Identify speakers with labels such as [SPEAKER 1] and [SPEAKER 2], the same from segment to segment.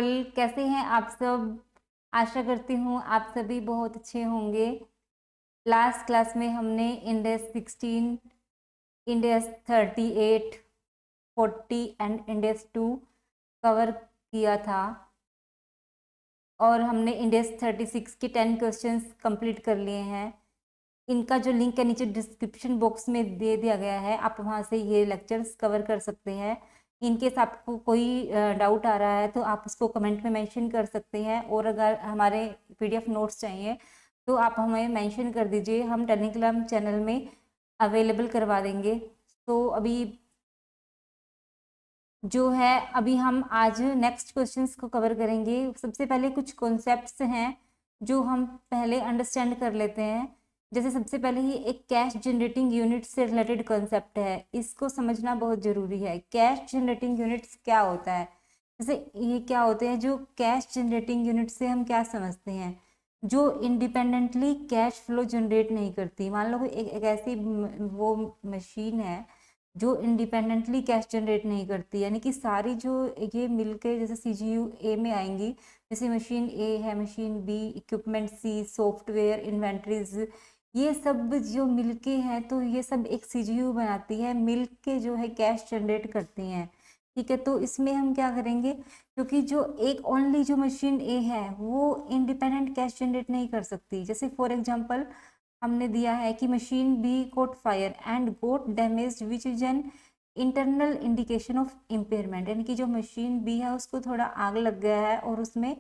[SPEAKER 1] All, कैसे हैं आप सब। आशा करती हूँ आप सभी बहुत अच्छे होंगे। लास्ट क्लास में हमने index 16, index 38, 40 and index 2 cover किया था और हमने इंडेक्स 36 के 10 क्वेश्चंस कंप्लीट कर लिए हैं। इनका जो लिंक है नीचे डिस्क्रिप्शन बॉक्स में दे दिया गया है, आप वहाँ से ये लेक्चर्स कवर कर सकते हैं। इनकेस आपको कोई डाउट आ रहा है तो आप उसको कमेंट में मेंशन कर सकते हैं, और अगर हमारे पीडीएफ नोट्स चाहिए तो आप हमें मेंशन कर दीजिए, हम टेलीग्राम चैनल में अवेलेबल करवा देंगे। तो अभी हम आज नेक्स्ट क्वेश्चंस को कवर करेंगे। सबसे पहले कुछ कॉन्सेप्ट्स हैं जो हम पहले अंडरस्टैंड कर लेते हैं। जैसे सबसे पहले ही एक कैश जनरेटिंग यूनिट से रिलेटेड कॉन्सेप्ट है, इसको समझना बहुत ज़रूरी है। कैश जनरेटिंग यूनिट्स क्या होता है, जैसे ये क्या होते हैं जो कैश जनरेटिंग यूनिट से हम क्या समझते हैं, जो इंडिपेंडेंटली कैश फ्लो जनरेट नहीं करती। मान लो कोई एक ऐसी वो मशीन है जो इंडिपेंडेंटली कैश जनरेट नहीं करती, यानी कि सारी जो ये मिलके जैसे सीजीयू ए में आएंगी, जैसे मशीन ए है, मशीन बी, इक्विपमेंट सी, सॉफ्टवेयर, इन्वेंट्रीज, ये सब जो मिलके हैं तो ये सब एक सीजीयू बनाती है, मिलके जो है कैश जनरेट करती हैं। ठीक है, तो इसमें हम क्या करेंगे, क्योंकि जो एक ओनली जो मशीन ए है वो इंडिपेंडेंट कैश जनरेट नहीं कर सकती। जैसे फॉर एग्जांपल हमने दिया है कि machine B caught fire and got damage which is an internal indication of impairment, यानी कि जो मशीन बी है उसको थोड़ा आग लग गया है और उसमें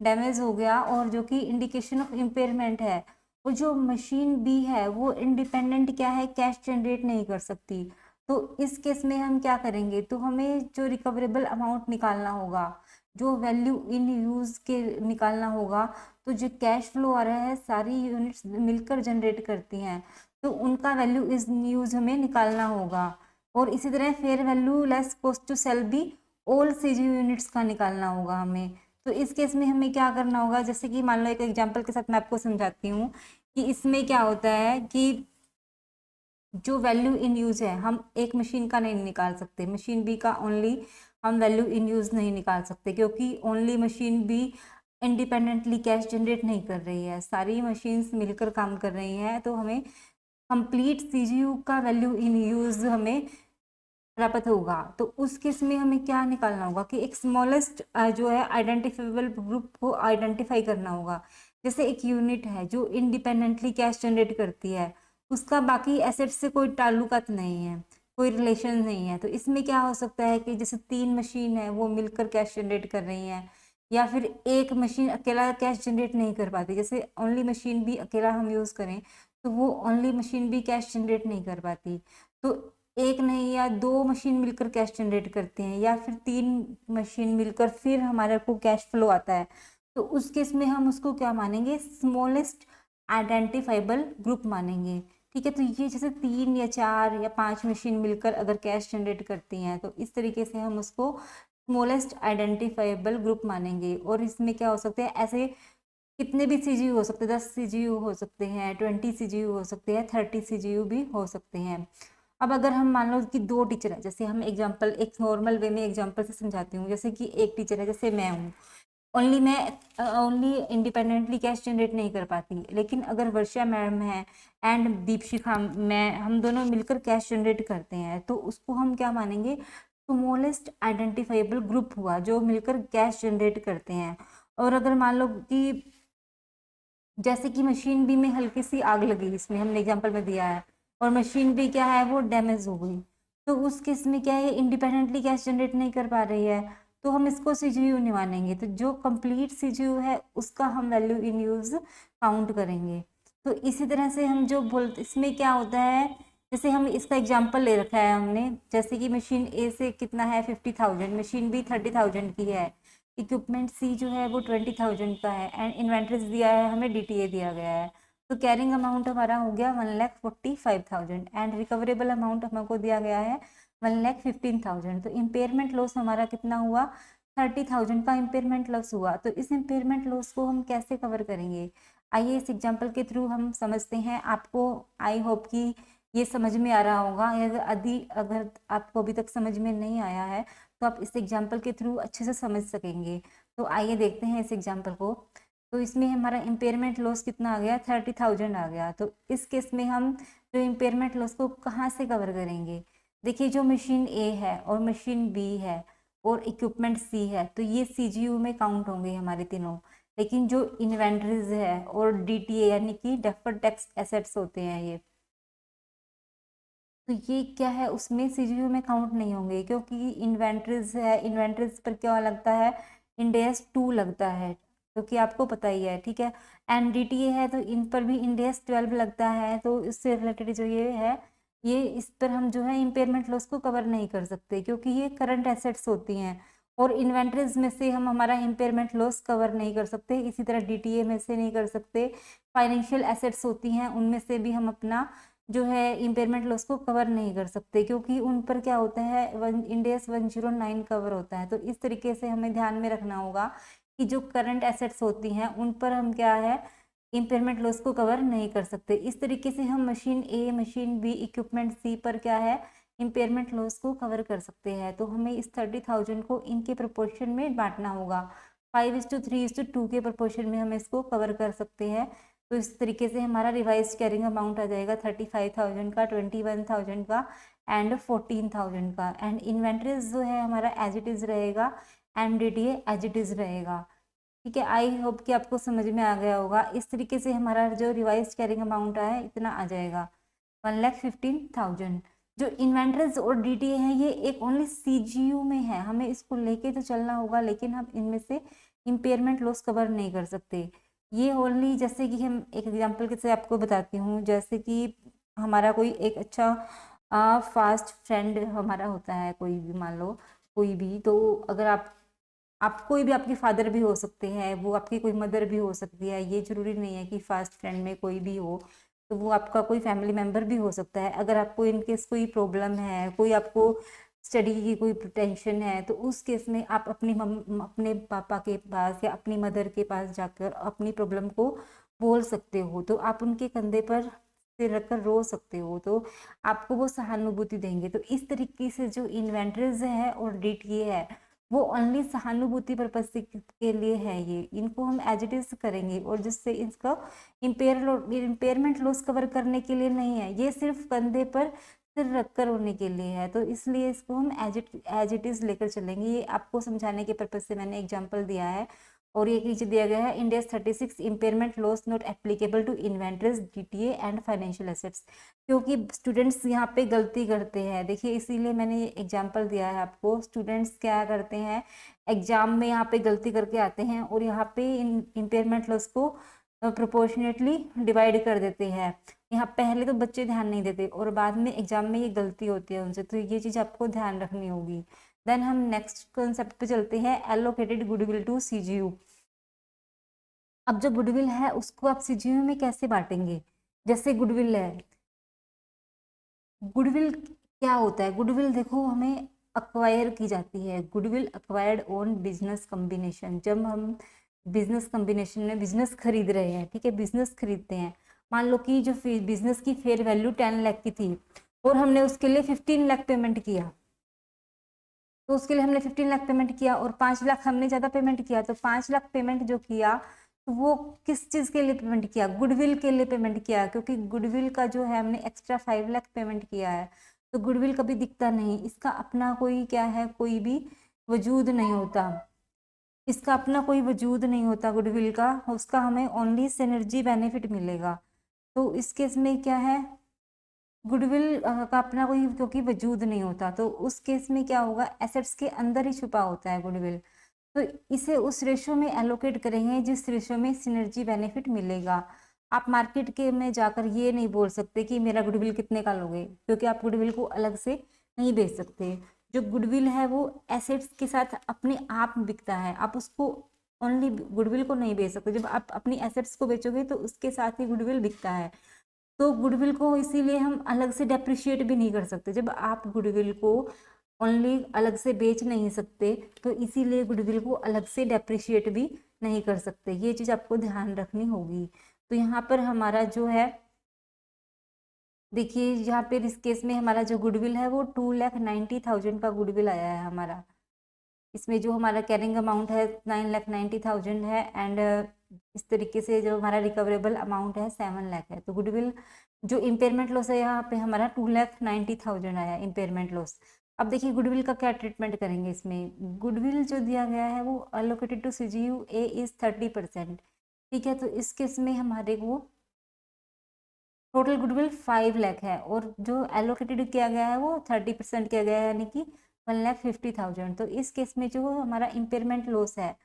[SPEAKER 1] डैमेज हो गया, और जो कि इंडिकेशन ऑफ इम्पेयरमेंट है। और जो मशीन बी है वो इंडिपेंडेंट क्या है, कैश जनरेट नहीं कर सकती। तो इस केस में हम क्या करेंगे, तो हमें जो रिकवरेबल अमाउंट निकालना होगा, जो वैल्यू इन यूज के निकालना होगा। तो जो कैश फ्लो आ रहा है सारी यूनिट्स मिलकर जनरेट करती हैं, तो उनका वैल्यू इज यूज हमें निकालना होगा। और इसी तरह fair value less cost to sell भी ऑल सीजी यूनिट्स का निकालना होगा हमें। तो इस केस में हमें क्या करना होगा, जैसे कि मान लो एक एग्जांपल के साथ मैं आपको समझाती हूँ कि इसमें क्या होता है कि जो वैल्यू इन यूज है हम एक मशीन का नहीं निकाल सकते, मशीन बी का ओनली हम वैल्यू इन यूज नहीं निकाल सकते, क्योंकि only machine B independently cash generate नहीं कर रही है, सारी मशीन्स मिलकर काम कर रही हैं। तो हमें कंप्लीट सीजीयू का वैल्यू इन यूज हमें प्राप्त होगा। तो उस केस में हमें क्या निकालना होगा कि एक स्मॉलेस्ट जो है आइडेंटिफाइबल ग्रुप को आइडेंटिफाई करना होगा। जैसे एक यूनिट है जो इंडिपेंडेंटली कैश जनरेट करती है, उसका बाकी एसेट से कोई ताल्लुकात नहीं है, कोई रिलेशन नहीं है। तो इसमें क्या हो सकता है कि जैसे 3 मशीन है वो मिलकर कैश जनरेट कर रही हैं, या फिर एक मशीन अकेला कैश जनरेट नहीं कर पाती। जैसे ओनली मशीन भी अकेला हम यूज करें तो वो ओनली मशीन भी कैश जनरेट नहीं कर पाती। तो एक नहीं या 2 मशीन मिलकर कैश जनरेट करते हैं, या फिर 3 मशीन मिलकर फिर हमारे को कैश फ्लो आता है। तो उस केस में हम उसको क्या मानेंगे, स्मॉलेस्ट आइडेंटिफाइबल ग्रुप मानेंगे। ठीक है, तो ये जैसे 3 या 4 या 5 मशीन मिलकर अगर कैश जनरेट करती हैं तो इस तरीके से हम उसको स्मॉलेस्ट आइडेंटिफाइबल ग्रुप मानेंगे। और इसमें क्या हो सकते हैं, ऐसे कितने भी सीजीयू हो सकते हैं, 10 सीजीयू हो सकते हैं, 20 सीजीयू हो सकते हैं, 30 सीजीयू भी हो सकते हैं। अब अगर हम मान लो कि 2 टीचर है, जैसे हम एग्जांपल एक नॉर्मल वे में एग्जांपल से समझाती हूँ। जैसे कि एक टीचर है, जैसे मैं हूँ, ओनली इंडिपेंडेंटली कैश जनरेट नहीं कर पाती, लेकिन अगर वर्षा मैम है एंड दीपशिखा मैं, हम दोनों मिलकर कैश जनरेट करते हैं, तो उसको हम क्या मानेंगे, स्मॉलेस्ट आइडेंटिफाइबल ग्रुप हुआ जो मिलकर कैश जनरेट करते हैं। और अगर मान लो कि जैसे कि मशीन बी में हल्की सी आग लगी, इसमें हमने एग्जांपल में दिया है, और मशीन बी क्या है वो डैमेज हो गई, तो उस केस में क्या है, इंडिपेंडेंटली कैश जनरेट नहीं कर पा रही है, तो हम इसको सीजीयू नहीं मानेंगे। तो जो कंप्लीट सीजीयू है उसका हम वैल्यू इन यूज काउंट करेंगे। तो इसी तरह से हम जो बोलते, इसमें क्या होता है, जैसे हम इसका एग्जाम्पल ले रखा है हमने, जैसे कि मशीन ए से कितना है 50,000, मशीन बी 30,000 की है, इक्विपमेंट सी जो है वो 20,000 का है, एंड इन्वेंट्रीज दिया है हमें, डीटीए दिया गया है। तो कैरिंग अमाउंट हमारा हो गया 1,45,000 एंड रिकवरेबल अमाउंट हमको दिया गया है 1,15,000। तो इम्पेयरमेंट लॉस हमारा कितना हुआ, 30,000 का इम्पेयरमेंट लॉस हुआ। तो इस इम्पेयरमेंट लॉस को हम कैसे कवर करेंगे, आइए इस एग्जाम्पल के थ्रू हम समझते हैं। आपको आई होप कि ये समझ में आ रहा होगा। अगर आपको अभी तक समझ में नहीं आया है तो आप इस एग्जाम्पल के थ्रू अच्छे से समझ सकेंगे। तो आइए देखते हैं इस एग्जाम्पल को। तो इसमें हमारा इम्पेयरमेंट लॉस कितना आ गया, 30,000 आ गया। तो इस केस में हम जो इम्पेयरमेंट लॉस को कहाँ से कवर करेंगे? देखिए, जो मशीन ए है और मशीन बी है और इक्विपमेंट सी है, तो ये सीजीयू में काउंट होंगे हमारे तीनों। लेकिन जो इन्वेंटरीज है और डीटीए यानी कि डेफर्ड टैक्स एसेट्स होते हैं ये, तो ये क्या है, उसमें सीजीयू में काउंट नहीं होंगे, क्योंकि इन्वेंटरीज है, इन्वेंटरीज पर क्या लगता है, इंड एस 2 लगता है, क्योंकि आपको पता ही है, ठीक है। एनडीटीए है तो इन पर भी इंड एस 12 लगता है। तो इससे रिलेटेड जो ये है, ये इस पर हम जो है इम्पेयरमेंट लॉस को कवर नहीं कर सकते, क्योंकि ये करंट एसेट्स होती हैं। और इन्वेंटरीज में से हम हमारा इम्पेयरमेंट लॉस कवर नहीं कर सकते, इसी तरह डीटीए में से नहीं कर सकते। फाइनेंशियल एसेट्स होती हैं, उनमें से भी हम अपना जो है इम्पेयरमेंट लॉस को कवर नहीं कर सकते, क्योंकि उन पर क्या होता है, इंड एस 109 कवर होता है। तो इस तरीके से हमें ध्यान में रखना होगा कि जो करंट एसेट्स होती हैं उन पर हम क्या है, इम्पेयरमेंट लॉस को कवर नहीं कर सकते। इस तरीके से हम machine A, machine B, equipment सी पर क्या है, इम्पेयरमेंट लॉस को कवर कर सकते हैं। तो हमें इस 30,000 को इनके प्रोपोर्शन में बांटना होगा, 5:3:2 के प्रोपोर्शन में हम इसको कवर कर सकते हैं। तो इस तरीके से हमारा रिवाइज कैरिंग अमाउंट आ जाएगा 35,000 का, 21,000 का एंड 14,000 का। एंड इन्वेंट्रीज जो है हमारा एज इट इज़ रहेगा, एमडीटीए एज इट इज़ रहेगा। ठीक है, आई होप कि आपको समझ में आ गया होगा। इस तरीके से हमारा जो रिवाइज कैरिंग अमाउंट है इतना आ जाएगा, 1,15,000। जो इन्वेंटरीज और डीटीए है ये एक ओनली सीजीयू में है, हमें इसको लेके तो चलना होगा, लेकिन हम इनमें से इम्पेयरमेंट लॉस कवर नहीं कर सकते। ये ओनली, जैसे कि हम एक एग्जांपल के से आपको बताती हूँ, जैसे कि हमारा कोई एक अच्छा फास्ट फ्रेंड हमारा होता है, कोई भी मान लो, कोई भी, तो अगर आप कोई भी, आपके फादर भी हो सकते हैं, वो आपकी कोई मदर भी हो सकती है, ये जरूरी नहीं है कि फास्ट फ्रेंड में कोई भी हो, तो वो आपका कोई फैमिली मेम्बर भी हो सकता है। अगर आपको इनकेस कोई प्रॉब्लम है, कोई आपको स्टडी की कोई टेंशन है, तो उस केस में आप अपने पापा के पास या अपनी मदर के पास जाकर अपनी प्रॉब्लम को बोल सकते हो। तो आप उनके कंधे पर सिर रखकर रो सकते हो, तो आपको वो सहानुभूति देंगे। तो इस तरीके से जो इन्वेंटरीज है और डीटीए है वो ओनली सहानुभूति पर्पज के लिए है, ये इनको हम एज इट इज करेंगे, और जिससे इसका इम्पेयरमेंट लॉस कवर करने के लिए नहीं है, ये सिर्फ कंधे पर सिर रखकर होने के लिए है। तो इसलिए इसको हम एज इट इज लेकर चलेंगे। ये आपको समझाने के पर्पज से मैंने एग्जाम्पल दिया है। और ये नीचे दिया गया है, India 36 impairment loss not applicable to inventories, DTA and financial assets. क्योंकि स्टूडेंट्स यहाँ पे गलती करते हैं, देखिए इसीलिए मैंने ये एग्जाम्पल दिया है आपको। स्टूडेंट्स क्या करते हैं, एग्जाम में यहाँ पे गलती करके आते हैं और यहाँ पे इम्पेयरमेंट लॉस को प्रोपोर्शनेटली डिवाइड कर देते हैं। यहाँ पहले तो बच्चे ध्यान नहीं देते और बाद में एग्जाम में ये गलती होती है उनसे, तो ये चीज़ आपको ध्यान रखनी होगी। देन हम नेक्स्ट कॉन्सेप्ट पे चलते हैं, एलोकेटेड गुडविल टू सीजीयू। अब जो गुडविल है उसको आप सीजीयू में कैसे बांटेंगे? जैसे गुडविल है, गुडविल क्या होता है? गुडविल देखो हमें अक्वायर की जाती है, goodwill acquired on business combination. जब हम बिजनेस कॉम्बिनेशन में बिजनेस खरीद रहे हैं, ठीक है, बिजनेस खरीदते हैं, मान लो कि जो बिजनेस की फेयर वैल्यू 10 लाख की थी और हमने उसके लिए 15 लाख पेमेंट किया, तो उसके लिए हमने 15 लाख पेमेंट किया और 5 लाख हमने ज़्यादा पेमेंट किया। तो 5 लाख पेमेंट जो किया, तो वो किस चीज़ के लिए पेमेंट किया? गुडविल के लिए पेमेंट किया, क्योंकि गुडविल का जो है हमने एक्स्ट्रा 5 लाख पेमेंट किया है। तो गुडविल कभी दिखता नहीं, इसका अपना कोई क्या है, कोई भी वजूद नहीं होता, इसका अपना कोई वजूद नहीं होता गुडविल का, उसका हमें ओनली सिनर्जी बेनिफिट मिलेगा। तो इस केस में क्या है, गुडविल का अपना कोई क्योंकि वजूद नहीं होता, तो उस केस में क्या होगा, एसेट्स के अंदर ही छुपा होता है गुडविल। तो इसे उस रेशो में एलोकेट करेंगे जिस रेशो में सिनर्जी बेनिफिट मिलेगा। आप मार्केट के में जाकर ये नहीं बोल सकते कि मेरा गुडविल कितने का लोगे, क्योंकि आप गुडविल को अलग से नहीं बेच सकते। जो गुडविल है वो एसेट्स के साथ अपने आप बिकता है, आप उसको ओनली गुडविल को नहीं बेच सकते। जब आप अपनी एसेट्स को बेचोगे तो उसके साथ ही गुडविल बिकता है। तो गुडविल को इसीलिए हम अलग से डेप्रिशिएट भी नहीं कर सकते। जब आप गुडविल को ओनली अलग से बेच नहीं सकते, तो इसीलिए गुडविल को अलग से डेप्रिशिएट भी नहीं कर सकते। ये चीज़ आपको ध्यान रखनी होगी। तो यहाँ पर हमारा जो है, देखिए यहाँ पे इस केस में हमारा जो गुडविल है वो 2,90,000 का गुडविल आया है हमारा। इसमें जो हमारा कैरिंग अमाउंट है 9,90,000 है, एंड इस तरीके से जो हमारा रिकवरेबल अमाउंट है 7 लाख है। तो गुडविल जो इम्पेयरमेंट लॉस है यहाँ पे हमारा 2,90,000 आया इम्पेयरमेंट लॉस। अब देखिए गुडविल का क्या ट्रीटमेंट करेंगे। इसमें गुडविल जो दिया गया है वो allocated to CGU A is 30%, ठीक है। तो इस केस में हमारे को टोटल गुडविल 5 लाख है, और जो एलोकेटेड किया गया है वो 30% किया गया है, यानी कि 1,50,000। तो इस केस में जो हमारा इम्पेयरमेंट लॉस है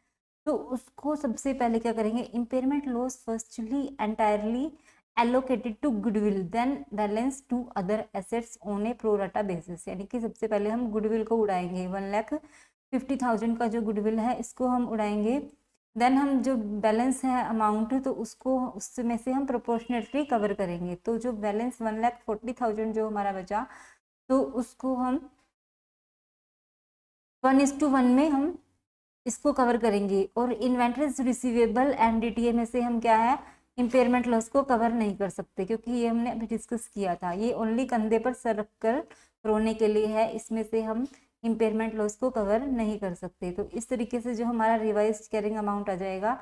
[SPEAKER 1] तो उसको सबसे पहले क्या करेंगे, impairment loss firstly entirely allocated to goodwill then balance to other assets on a pro rata basis, यानी कि सबसे पहले हम गुडविल को उड़ाएंगे। 1,50,000 का जो गुडविल है इसको हम उड़ाएंगे, देन हम जो बैलेंस है अमाउंट तो उसको उसमें से हम प्रोपोर्शनेटली कवर करेंगे। तो जो बैलेंस 1,40,000 जो हमारा बचा तो उसको हम 1:1 में हम इसको कवर करेंगे। और इन्वेंटरीज रिसीवेबल एंड DTA में से हम क्या है, इम्पेयरमेंट लॉस को कवर नहीं कर सकते, क्योंकि ये हमने अभी डिस्कस किया था, ये ओनली कंधे पर सर रखकर रोने के लिए है, इसमें से हम इम्पेयरमेंट लॉस को कवर नहीं कर सकते। तो इस तरीके से जो हमारा रिवाइज कैरिंग अमाउंट आ जाएगा,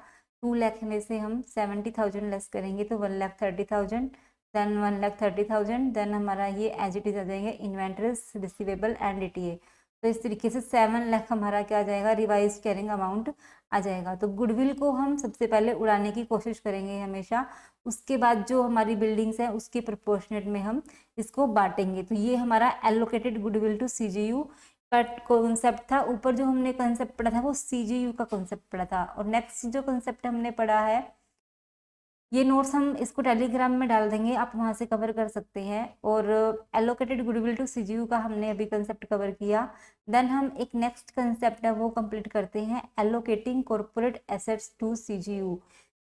[SPEAKER 1] 2 लाख में से हम 70,000 लेस करेंगे तो 1,30,000, देन 1,30,000, देन हमारा ये एज इट इज आ जाएंगे इन्वेंटरीज रिसीवेबल एंड DTA। तो इस तरीके से 7 लाख हमारा क्या आ जाएगा, रिवाइज कैरिंग अमाउंट आ जाएगा। तो गुडविल को हम सबसे पहले उड़ाने की कोशिश करेंगे हमेशा, उसके बाद जो हमारी बिल्डिंग्स हैं उसके प्रोपोर्शनेट में हम इसको बांटेंगे। तो ये हमारा एलोकेटेड गुडविल टू CGU का कॉन्सेप्ट था। ऊपर जो हमने कॉन्सेप्ट पढ़ा था वो CGU का कॉन्सेप्ट पढ़ा था। और नेक्स्ट जो कॉन्सेप्ट हमने पढ़ा है, ये नोट्स हम इसको टेलीग्राम में डाल देंगे, आप वहां से कवर कर सकते हैं। और एलोकेटेड गुडविल टू CGU का हमने अभी कंसेप्ट कवर किया। देन हम एक नेक्स्ट कंसेप्ट है वो कंप्लीट करते हैं, allocating corporate assets to CGU।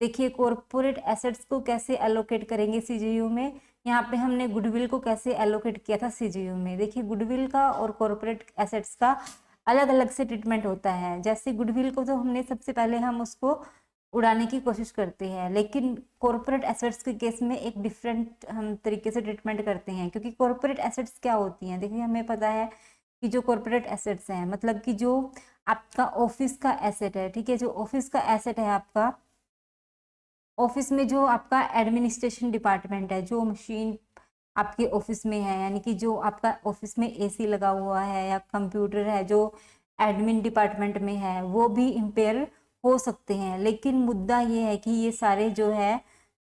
[SPEAKER 1] देखिए कॉर्पोरेट एसेट्स को कैसे एलोकेट करेंगे CGU में, यहाँ पे हमने गुडविल को कैसे एलोकेट किया था CGU में। देखिए गुडविल का और कॉर्पोरेट एसेट्स का अलग अलग से ट्रीटमेंट होता है। जैसे गुडविल को तो हमने सबसे पहले हम उसको उड़ाने की कोशिश करते हैं, लेकिन कॉर्पोरेट एसेट्स के केस में एक डिफरेंट हम तरीके से ट्रीटमेंट करते हैं। क्योंकि कॉर्पोरेट एसेट्स क्या होती हैं, देखिए हमें पता है कि जो कॉर्पोरेट एसेट्स हैं मतलब कि जो आपका ऑफिस का एसेट है, ठीक है, जो ऑफिस का एसेट है आपका, ऑफिस में जो आपका एडमिनिस्ट्रेशन डिपार्टमेंट है, जो मशीन आपके ऑफिस में है, यानी कि जो आपका ऑफिस में AC लगा हुआ है या कंप्यूटर है जो एडमिन डिपार्टमेंट में है, वो भी इम्पेयर हो सकते हैं। लेकिन मुद्दा ये है कि ये सारे जो है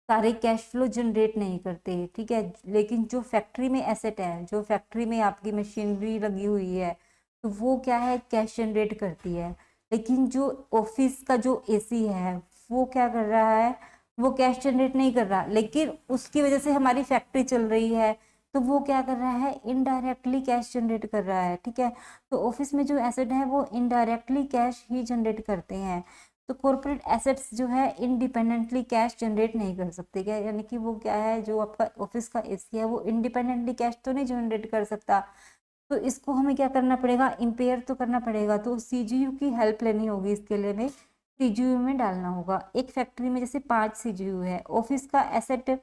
[SPEAKER 1] सारे कैश फ्लो जनरेट नहीं करते, ठीक है। लेकिन जो फैक्ट्री में एसेट है, जो फैक्ट्री में आपकी मशीनरी लगी हुई है, तो वो क्या है, कैश जनरेट करती है। लेकिन जो ऑफिस का जो AC है वो क्या कर रहा है, वो कैश जनरेट नहीं कर रहा, लेकिन उसकी वजह से हमारी फैक्ट्री चल रही है, तो वो क्या कर रहा है, इनडायरेक्टली कैश जनरेट कर रहा है, ठीक है। तो ऑफिस में जो एसेट है वो इनडायरेक्टली कैश ही जनरेट करते हैं। तो कॉर्पोरेट एसेट्स जो है इंडिपेंडेंटली कैश जनरेट नहीं कर सकते, क्या यानी कि वो क्या है, जो आपका ऑफिस का AC है वो इंडिपेंडेंटली कैश तो नहीं जनरेट कर सकता। तो इसको हमें क्या करना पड़ेगा, इम्पेयर तो करना पड़ेगा। तो CGU की हेल्प लेनी होगी, इसके लिए हमें CGU में डालना होगा। एक फैक्ट्री में जैसे 5 CGU है, ऑफिस का एसेट है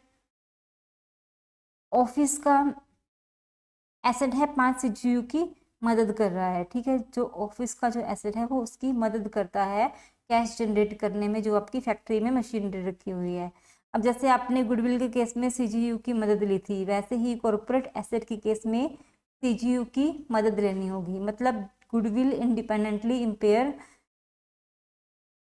[SPEAKER 1] 5 CGU की मदद कर रहा है, ठीक है। जो ऑफिस का जो एसेट है वो उसकी मदद करता है कैश जनरेट करने में, जो आपकी फैक्ट्री में मशीनरी रखी हुई है। अब जैसे आपने गुडविल के केस में CGU की मदद ली थी, वैसे ही कॉर्पोरेट एसेट के केस में CGU की मदद लेनी होगी। मतलब गुडविल इंडिपेंडेंटली इम्पेयर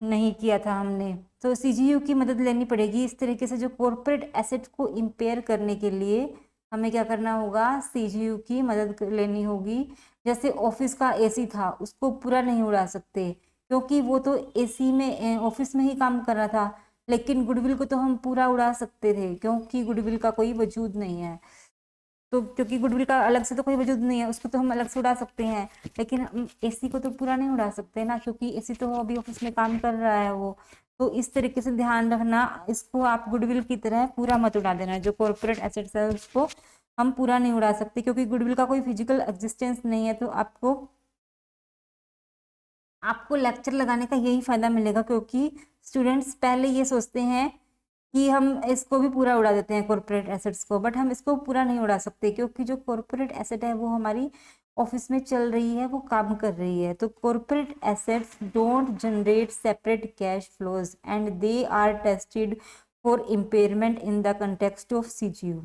[SPEAKER 1] नहीं किया था हमने, तो CGU की मदद लेनी पड़ेगी। इस तरीके से जो कॉर्पोरेट एसेट को इम्पेयर करने के लिए हमें क्या करना होगा, CGU की मदद लेनी होगी। जैसे ऑफिस का AC था, उसको पूरा नहीं उड़ा सकते क्योंकि वो तो AC में ऑफिस में ही काम कर रहा था। लेकिन गुडविल को तो हम पूरा उड़ा सकते थे क्योंकि गुडविल का कोई वजूद नहीं है। तो क्योंकि गुडविल का अलग से तो कोई वजूद नहीं है, उसको तो हम अलग से उड़ा सकते हैं, लेकिन हम AC को तो पूरा नहीं उड़ा सकते ना, क्योंकि AC तो अभी ऑफिस में काम कर रहा है वो। तो इस तरीके से ध्यान रखना, इसको आप गुडविल की तरह पूरा मत उड़ा देना। जो कॉर्पोरेट एसेट्स है उसको हम पूरा नहीं उड़ा सकते क्योंकि गुडविल का कोई फिजिकल एग्जिस्टेंस नहीं है। तो आपको लेक्चर लगाने का यही फायदा मिलेगा, क्योंकि स्टूडेंट्स पहले ये सोचते हैं कि हम इसको भी पूरा उड़ा देते हैं कॉर्पोरेट एसेट्स को, बट हम इसको पूरा नहीं उड़ा सकते क्योंकि जो कॉर्पोरेट एसेट है वो हमारी ऑफिस में चल रही है, वो काम कर रही है। तो corporate assets don't generate separate cash flows and they are tested for impairment in the context of CGU.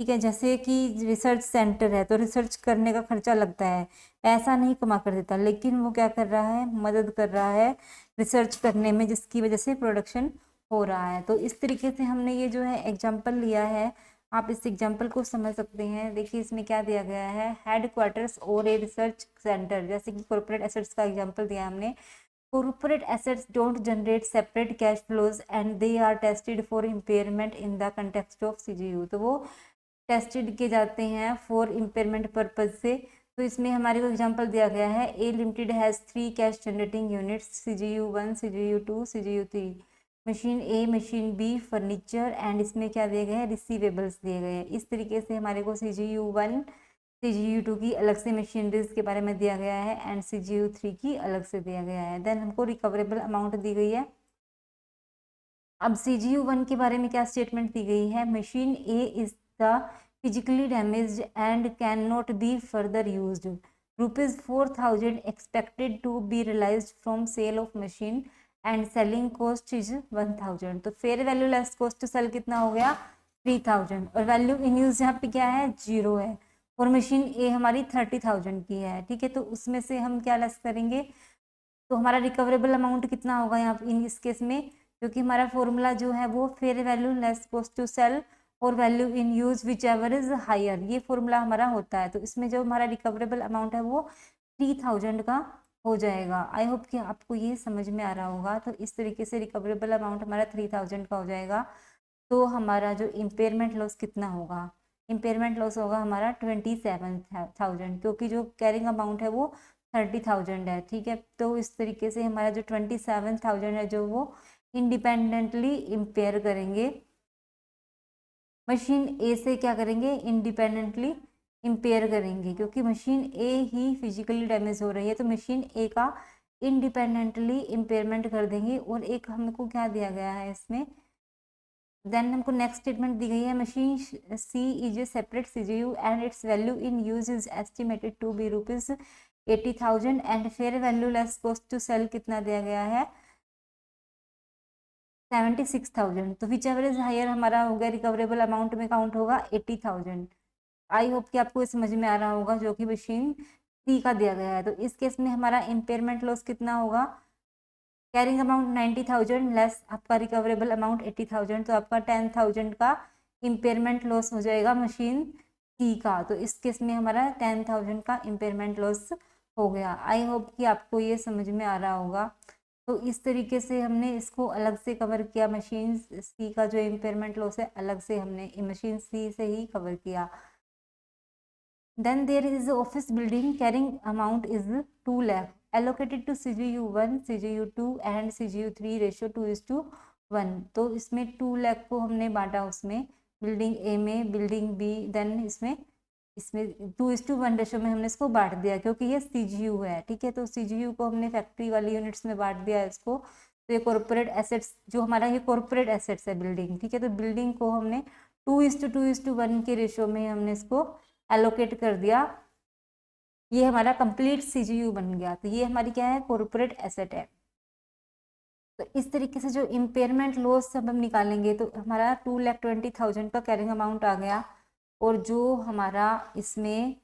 [SPEAKER 1] ठीक है, जैसे कि रिसर्च सेंटर है तो रिसर्च करने का खर्चा लगता है, पैसा नहीं कमा कर देता, लेकिन वो क्या कर रहा है, मदद कर रहा है रिसर्च करने में, जिसकी वजह से प्रोडक्शन हो रहा है। तो इस तरीके से हमने ये जो है एग्जाम्पल लिया है, आप इस एग्जाम्पल को समझ सकते हैं। देखिए इसमें क्या दिया गया है, हेड क्वार्टर्स और ए रिसर्च सेंटर, जैसे कि कॉर्पोरेट एसेट्स का एग्जाम्पल दिया हमने। Corporate assets don't generate separate cash flows and they are tested for impairment in the context of CGU. तो वो टेस्टेड किए जाते हैं फॉर इम्पेयरमेंट पर्पज से। तो इसमें हमारे को एग्जांपल दिया गया है, A limited has 3 cash generating units, CGU1, CGU2, CGU3। Machine A, machine B, furniture, and इसमें क्या दिए गए हैं, रिसीवेबल्स दिए गए हैं। इस तरीके से हमारे को CGU1, CGU2 की अलग से मशीनरीज के बारे में दिया गया है एंड CGU3 की अलग से दिया गया है। देन हमको रिकवरेबल अमाउंट दी गई है। अब CGU1 के बारे में क्या स्टेटमेंट दी गई है, machine A is the physically damaged and cannot be further used. ₹4,000 expected to be realized from sale of machine and selling cost is 1,000। तो fair value less cost to sell कितना हो गया, 3,000, और वैल्यू इन यूज यहाँ पे क्या है, 0 है। और मशीन ए हमारी 30,000 की है। ठीक है, तो उसमें से हम क्या लेस करेंगे, तो हमारा रिकवरेबल अमाउंट कितना होगा यहाँ इन इस केस में, क्योंकि हमारा फॉर्मूला जो है वो fair value less cost to sell और value in use whichever is higher, ये फॉर्मूला हमारा होता है। तो इसमें जो हमारा रिकवरेबल अमाउंट है वो 3,000 का हो जाएगा। आई होप कि आपको ये समझ में आ रहा होगा। तो इस तरीके से रिकवरेबल अमाउंट हमारा 3,000 का हो जाएगा। तो हमारा जो इम्पेयरमेंट लॉस कितना होगा, इम्पेयरमेंट लॉस होगा हमारा 27,000, क्योंकि जो कैरिंग अमाउंट है वो 30,000 है। ठीक है, तो इस तरीके से हमारा जो 27,000 है जो वो इंडिपेंडेंटली इम्पेयर करेंगे, मशीन ए से क्या करेंगे, इंडिपेंडेंटली इम्पेयर करेंगे, क्योंकि मशीन ए ही फिजिकली डैमेज हो रही है। तो मशीन ए का इंडिपेंडेंटली इम्पेयरमेंट कर देंगे। और एक हमको क्या दिया गया है इसमें, देन हमको नेक्स्ट स्टेटमेंट दी गई है, machine C is a separate CGU and its value in use is estimated to be ₹80,000 and fair value less cost to sell कितना दिया गया है, 76,000। तो विच एवर इज हायर हमारा हो गया, रिकवरेबल अमाउंट में काउंट होगा 80,000। आई होप कि आपको समझ में आ रहा होगा, जो कि मशीन सी का दिया गया है। तो इस केस में हमारा इम्पेयरमेंट लॉस कितना होगा, कैरिंग अमाउंट 90,000 लेस आपका रिकवरेबल अमाउंट 80,000, तो आपका 10,000 का इम्पेयरमेंट लॉस हो जाएगा मशीन सी का। तो इस केस में हमारा 10,000 का इम्पेयरमेंट लॉस हो गया। आई होप कि आपको ये समझ में आ रहा होगा। तो इस तरीके से हमने इसको अलग से कवर किया, मशीन सी का जो इम्पेयरमेंट लॉस है अलग से हमने मशीन सी से ही कवर किया। Then there is office building carrying amount is 2 lakh allocated to CGU1, CGU2 and CGU3 ratio 2:1। तो इसमें 2 लाख को हमने बांटा उसमें बिल्डिंग ए में, बिल्डिंग बी, देन इसमें 2:1 रेशियो में हमने इसको बांट दिया, क्योंकि ये CGU है। ठीक है, तो CGU को हमने फैक्ट्री वाली यूनिट्स में बांट दिया इसको। तो ये कॉर्पोरेट एसेट्स जो हमारा, ये कॉर्पोरेट एसेट्स है बिल्डिंग। ठीक है, तो बिल्डिंग को हमने 2:2:1 के रेशियो में हमने इसको एलोकेट कर दिया। ये हमारा कंप्लीट CGU बन गया। तो ये हमारी क्या है, कॉर्पोरेट एसेट है। तो इस तरीके से जो इम्पेयरमेंट लॉस सब हम निकालेंगे, तो हमारा 2,20,000 का कैरिंग अमाउंट आ गया। और जो हमारा इसमें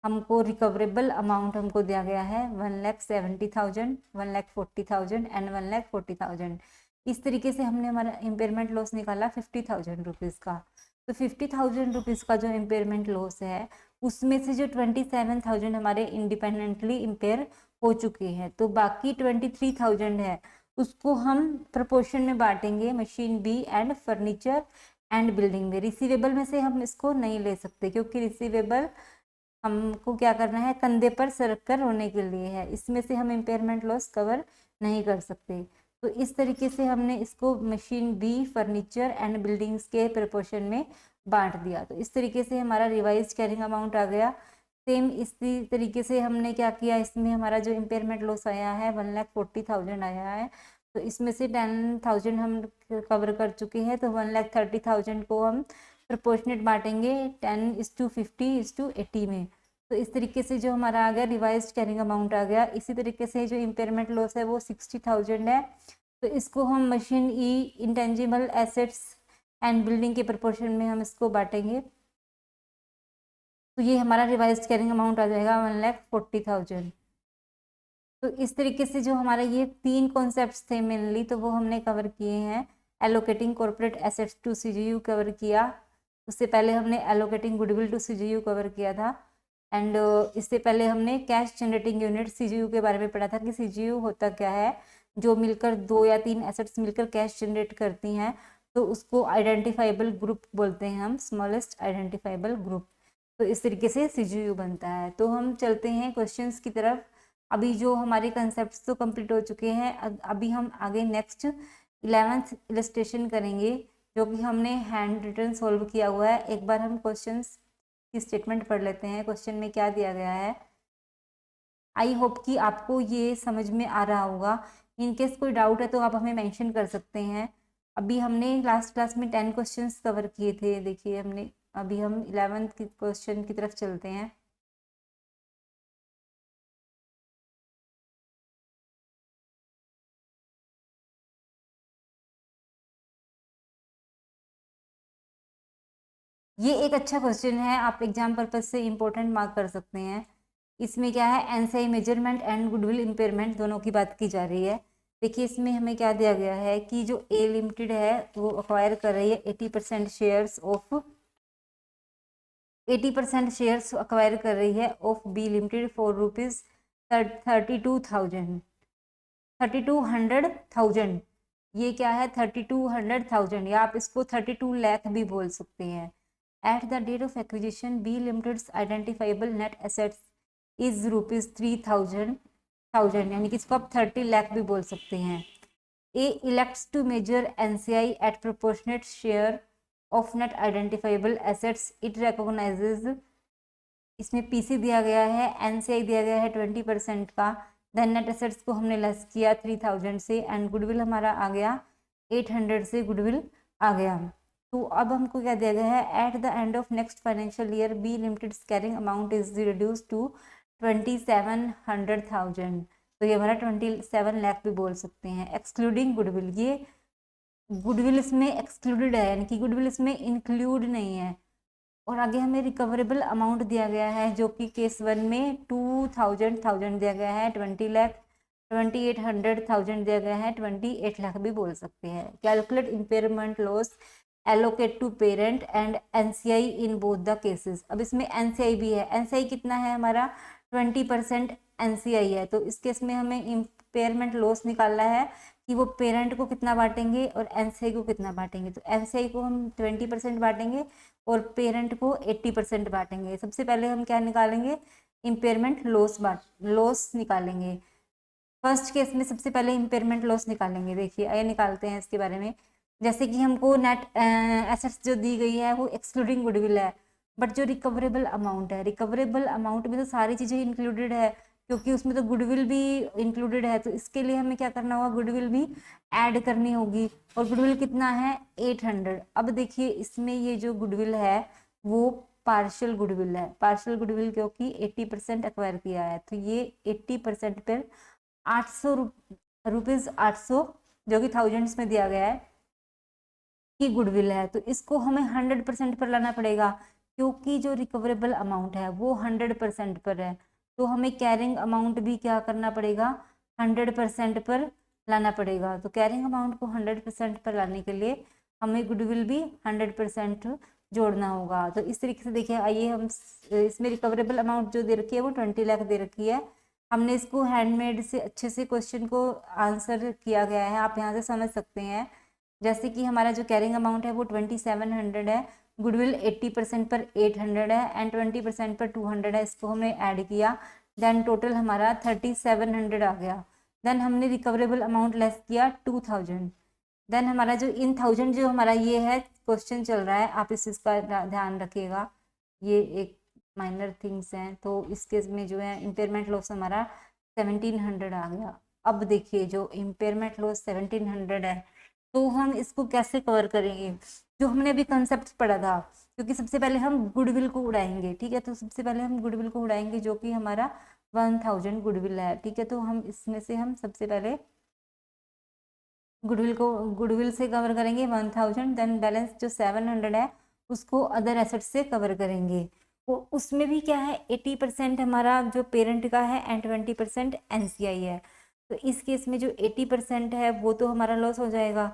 [SPEAKER 1] हमको रिकवरेबल अमाउंट हमको दिया गया है 1,70,000, 1,40,000 एंड 1,40,000। इस तरीके से हमने हमारा इम्पेयरमेंट लॉस निकाला 50,000 रुपीज़ का। तो 50,000 रुपीज़ का जो इम्पेयरमेंट लॉस है, उसमें से जो 27,000 हमारे इंडिपेंडेंटली इम्पेयर हो चुके हैं, तो बाकी 23,000 है उसको हम प्रपोर्शन में बांटेंगे machine B and furniture and building में। रिसीवेबल में से हम इसको नहीं ले सकते, क्योंकि रिसीवेबल हमको क्या करना है, कंधे पर सरक कर रोने के लिए है, इसमें से हम इम्पेयरमेंट लॉस कवर नहीं कर सकते। तो इस तरीके से हमने इसको machine B, furniture and buildings के प्रपोर्शन में बांट दिया। तो इस तरीके से हमारा रिवाइज कैरिंग अमाउंट आ गया। सेम इसी तरीके से हमने क्या किया, इसमें हमारा जो इम्पेयरमेंट लॉस आया है 1,40,000 आया है। तो इसमें से 10,000 हम कवर कर चुके हैं, तो 1,30,000 को हम प्रपोर्शनेट बांटेंगे 10:50:80 में। तो इस तरीके से जो हमारा आ गया रिवाइज्ड कैरिंग अमाउंट आ गया। इसी तरीके से जो इम्पेयरमेंट लॉस है वो 60,000 है। तो इसको हम machine E, intangible assets and building के प्रोपोर्शन में हम इसको बांटेंगे। तो ये हमारा रिवाइज्ड कैरिंग अमाउंट आ जाएगा 1,40,000। तो इस तरीके से जो हमारे ये 3 कॉन्सेप्ट्स थे मेनली, तो वो हमने कवर किए हैं। Allocating corporate assets to CGU cover किया, उससे पहले हमने allocating goodwill to CGU cover किया था, एंड इससे पहले हमने कैश जनरेटिंग यूनिट सीजीयू के बारे में पढ़ा था कि सीजीयू होता क्या है। जो मिलकर 2 या 3 एसेट्स मिलकर कैश जनरेट करती हैं तो उसको आइडेंटिफाइबल ग्रुप बोलते हैं हम, स्मॉलेस्ट आइडेंटिफाइबल ग्रुप। तो इस तरीके से सीजीयू बनता है। तो हम चलते हैं क्वेश्चंस की तरफ। अभी जो हमारे कंसेप्ट्स तो कंप्लीट हो चुके हैं, अभी हम आगे नेक्स्ट 11th इलस्ट्रेशन करेंगे जो कि हमने हैंड रिटन सॉल्व किया हुआ है। एक बार हम क्वेश्चंस की स्टेटमेंट पढ़ लेते हैं, क्वेश्चन में क्या दिया गया है। आई होप कि आपको ये समझ में आ रहा होगा। इन केस कोई डाउट है तो आप हमें मेंशन कर सकते हैं। अभी हमने लास्ट क्लास में 10 क्वेश्चंस कवर किए थे, देखिए हमने अभी हम 11th क्वेश्चन की तरफ चलते हैं। ये एक अच्छा क्वेश्चन है, आप एग्जाम पर्पज से इम्पोर्टेंट मार्क कर सकते हैं। इसमें क्या है, NCI measurement and goodwill impairment दोनों की बात की जा रही है। देखिए इसमें हमें क्या दिया गया है कि जो ए लिमिटेड है वो अक्वायर कर रही है 80% शेयर्स ऑफ 80% शेयर्स अक्वायर कर रही है of B limited for rupees 32,000। ये क्या है 32,000, या आप इसको 32 लाख भी बोल सकते हैं। At the date of acquisition B limited's identifiable net assets is rupees 3,000, यानी कि इसको आप 30 लाख भी बोल सकते हैं। A elects to measure NCI at proportionate share of net identifiable assets it recognises. इसमें पीसी दिया गया है, एनसीआई दिया गया है 20% का, देन नेट एसेट्स को हमने लेस किया 3,000 से, एंड गुडविल हमारा आ गया 800 से गुडविल आ गया। तो अब हमको क्या दिया गया है, at the end of next financial year B limited carrying amount is reduce to 27,100,000। तो ये हमारा 27 लाख भी बोल सकते हैं, एक्सक्लूडिंग गुडविल। ये गुडविल इसमें एक्सक्लूडेड है, यानी कि गुडविल इसमें इंक्लूड नहीं है। और आगे हमें रिकवरेबल अमाउंट दिया गया है जो कि केस 1 में 2,000 दिया गया है, 20 लाख, 28,100,000 दिया गया है, 28 लाख भी बोल सकते हैं। Calculate impairment loss allocate to parent and NCI in both the cases. अब इसमें एनसीआई भी है, एनसीआई कितना है हमारा 20% एनसीआई है। तो इस केस में हमें इम्पेयरमेंट लॉस निकालना है कि वो पेरेंट को कितना बांटेंगे और एनसीआई को कितना बांटेंगे। तो एनसीआई को हम 20% बांटेंगे और पेरेंट को 80% बांटेंगे। सबसे पहले हम क्या निकालेंगे, इम्पेयरमेंट लॉस निकालेंगे। फर्स्ट केस में सबसे पहले इम्पेयरमेंट लॉस निकालेंगे। देखिए आइए निकालते हैं इसके बारे में। जैसे कि हमको नेट एसेट्स जो दी गई है वो एक्सक्लूडिंग गुडविल है, बट जो रिकवरेबल अमाउंट है, रिकवरेबल अमाउंट में तो सारी चीज़ें इंक्लूडेड है क्योंकि उसमें तो गुडविल भी इंक्लूडेड है। तो इसके लिए हमें क्या करना होगा, गुडविल भी ऐड करनी होगी। और गुडविल कितना है 800। अब देखिए इसमें ये जो गुडविल है वो पार्शियल गुडविल है, पार्शियल गुडविल क्योंकि 80% एक्वायर किया है। तो ये 80% पर 800 रुपीज़ 800 जो कि थाउजेंड्स में दिया गया है की गुडविल है। तो इसको हमें 100% पर लाना पड़ेगा क्योंकि जो रिकवरेबल अमाउंट है वो 100% पर है। तो हमें कैरिंग अमाउंट भी क्या करना पड़ेगा, 100% पर लाना पड़ेगा। तो कैरिंग अमाउंट को 100% पर लाने के लिए हमें गुडविल भी 100% जोड़ना होगा। तो इस तरीके से देखिए, आइए हम इसमें रिकवरेबल अमाउंट जो दे रखी है वो 20 लाख दे रखी है। हमने इसको हैंडमेड से अच्छे से क्वेश्चन को आंसर किया गया है, आप यहाँ से समझ सकते हैं। जैसे कि हमारा जो कैरिंग अमाउंट है वो 2700 है, गुडविल 80% पर 800 है एंड 20% पर 200 है। इसको हमने ऐड किया, देन टोटल हमारा 3700 आ गया। देन हमने रिकवरेबल अमाउंट लेस किया 2000। देन हमारा जो इन 1000 जो हमारा ये है क्वेश्चन चल रहा है, आप इस चीज़ का ध्यान रखिएगा, ये एक माइनर थिंग्स हैं। तो इस केस में जो है इम्पेयरमेंट लॉस हमारा 1700 आ गया। अब देखिए जो इम्पेयरमेंट लॉस 1700 है तो हम इसको कैसे कवर करेंगे। जो हमने अभी कंसेप्ट पढ़ा था, क्योंकि सबसे पहले हम गुडविल को उड़ाएंगे, ठीक है। तो सबसे पहले हम गुडविल को उड़ाएंगे जो कि हमारा 1000 गुडविल है, ठीक है। तो हम इसमें से हम सबसे पहले गुडविल से कवर करेंगे 1000, देन बैलेंस जो 700 है उसको अदर एसेट से कवर करेंगे। वो उसमें भी क्या है, 80% हमारा जो पेरेंट का है एंड 20% एनसीआई है। तो इस केस में जो 80% है वो तो हमारा लॉस हो जाएगा,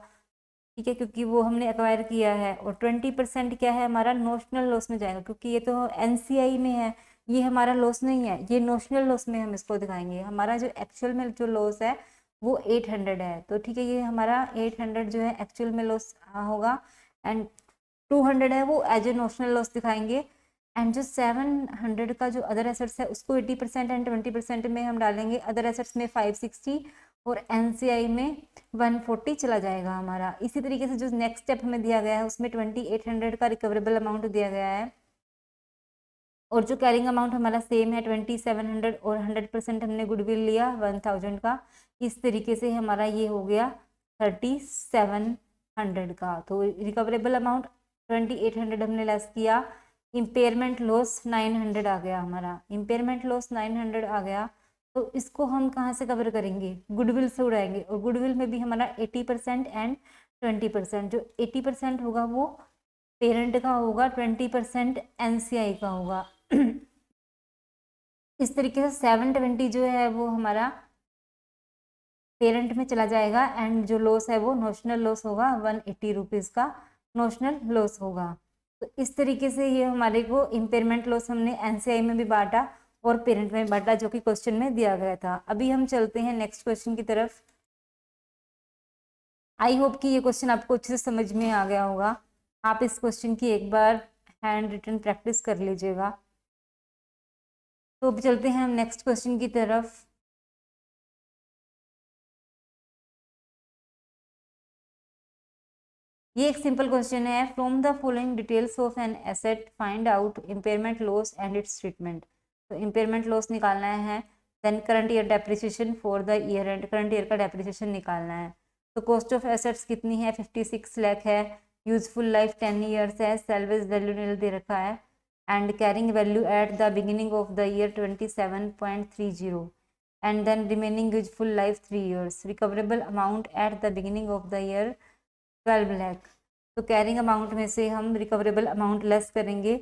[SPEAKER 1] ठीक है, क्योंकि वो हमने एक्वायर किया है। और 20% क्या है, हमारा नोशनल लॉस में जाएगा, क्योंकि ये तो एनसीआई में है, ये हमारा लॉस नहीं है, ये नोशनल लॉस में हम इसको दिखाएंगे। हमारा जो एक्चुअल में जो लॉस है वो 800 है, तो ठीक है, ये हमारा 800 जो है एक्चुअल में लॉस होगा, एंड 200 है वो एज ए नोशनल लॉस दिखाएंगे। एंड जो 700 का जो अदर एसेट्स है उसको 80% एंड 20% में हम डालेंगे। अदर एसेट्स में 560 और एनसीआई में 140 चला जाएगा हमारा। इसी तरीके से जो नेक्स्ट स्टेप हमें दिया गया है उसमें 2800 का रिकवरेबल अमाउंट दिया गया है, और जो कैरिंग अमाउंट हमारा सेम है 2700, और 100% हमने गुडविल लिया 1000 का। इस तरीके से हमारा ये हो गया 3700 का। तो रिकवरेबल अमाउंट 2800 हमने लेस किया, इम्पेयरमेंट लॉस 900 आ गया हमारा, इम्पेयरमेंट लॉस 900 आ गया। तो इसको हम कहाँ से कवर करेंगे, गुडविल से उड़ाएंगे, और गुडविल में भी हमारा 80% एंड 20%। जो 80% होगा वो पेरेंट का होगा, 20% एनसीआई का होगा। इस तरीके से 720 जो है वो हमारा पेरेंट में चला जाएगा, एंड जो लॉस है वो नोशनल लॉस होगा, 180 रुपीज़ का नोशनल लॉस होगा। तो इस तरीके से ये हमारे को इम्पेयरमेंट लॉस हमने एनसीआई में भी बांटा और पेरेंट में बांटा, जो कि क्वेश्चन में दिया गया था। अभी हम चलते हैं नेक्स्ट क्वेश्चन की तरफ। आई होप कि ये क्वेश्चन आपको अच्छे से समझ में आ गया होगा। आप इस क्वेश्चन की एक बार हैंड रिटन प्रैक्टिस कर लीजिएगा। तो अब चलते हैं हम नेक्स्ट क्वेश्चन की तरफ। ये एक सिंपल क्वेश्चन है, from the following details of an asset find out impairment loss and its treatment. तो इम्पेयरमेंट लॉस निकालना है, then current year depreciation for the year end, current year का डेप्रिसिएशन निकालना है। तो कॉस्ट ऑफ एसेट्स कितनी है, 56 लाख है, यूजफुल लाइफ 10 ईयर्स है, सेल्वेज वैल्यू नील दे रखा है, and carrying value at the beginning of the year 27.30, and then remaining useful life 3 years, recoverable amount at the beginning of the year 12 lakh. तो carrying amount में से हम recoverable amount less करेंगे,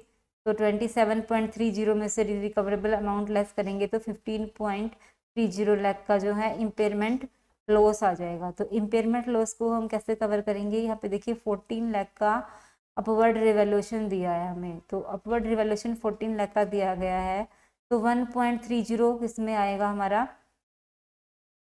[SPEAKER 1] तो 27.30 में से रिकवरेबल अमाउंट लेस करेंगे तो 15.30 लाख का जो है इम्पेयरमेंट लॉस आ जाएगा। तो इम्पेयरमेंट लॉस को हम कैसे कवर करेंगे, यहाँ पे देखिए 14 लाख का अपवर्ड रिवैल्यूएशन दिया है हमें, तो अपवर्ड रिवैल्यूएशन 14 लाख का दिया गया है। तो 1.30 इसमें आएगा हमारा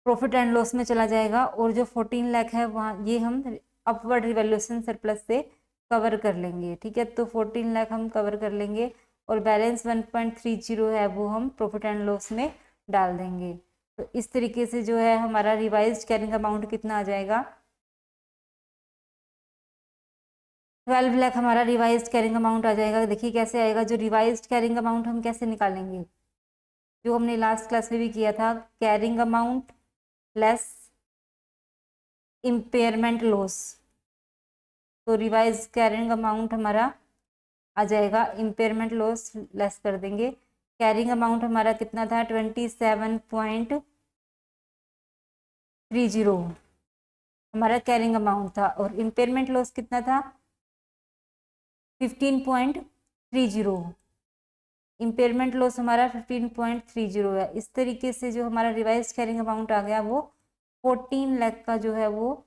[SPEAKER 1] प्रॉफिट एंड लॉस में चला जाएगा, और जो 14 लाख है वहाँ ये हम अपवर्ड रिवैल्यूएशन सरप्लस से कवर कर लेंगे, ठीक है। तो 14 लाख हम कवर कर लेंगे, और बैलेंस 1.30 है वो हम प्रॉफिट एंड लॉस में डाल देंगे। तो इस तरीके से जो है हमारा रिवाइज्ड कैरिंग अमाउंट कितना आ जाएगा, 12 लाख हमारा रिवाइज्ड कैरिंग अमाउंट आ जाएगा। देखिए कैसे आएगा, जो रिवाइज्ड कैरिंग अमाउंट हम कैसे निकालेंगे, जो हमने लास्ट क्लास में भी किया था, carrying amount less impairment loss. तो रिवाइज कैरिंग अमाउंट हमारा आ जाएगा, इम्पेयरमेंट लॉस लेस कर देंगे। कैरिंग अमाउंट हमारा कितना था, 27.30 हमारा कैरिंग अमाउंट था, और इम्पेयरमेंट लॉस कितना था, 15.30। इम्पेयरमेंट लॉस हमारा 15.30 है। इस तरीके से जो हमारा रिवाइज कैरिंग अमाउंट आ गया वो 14 लाख का जो है वो,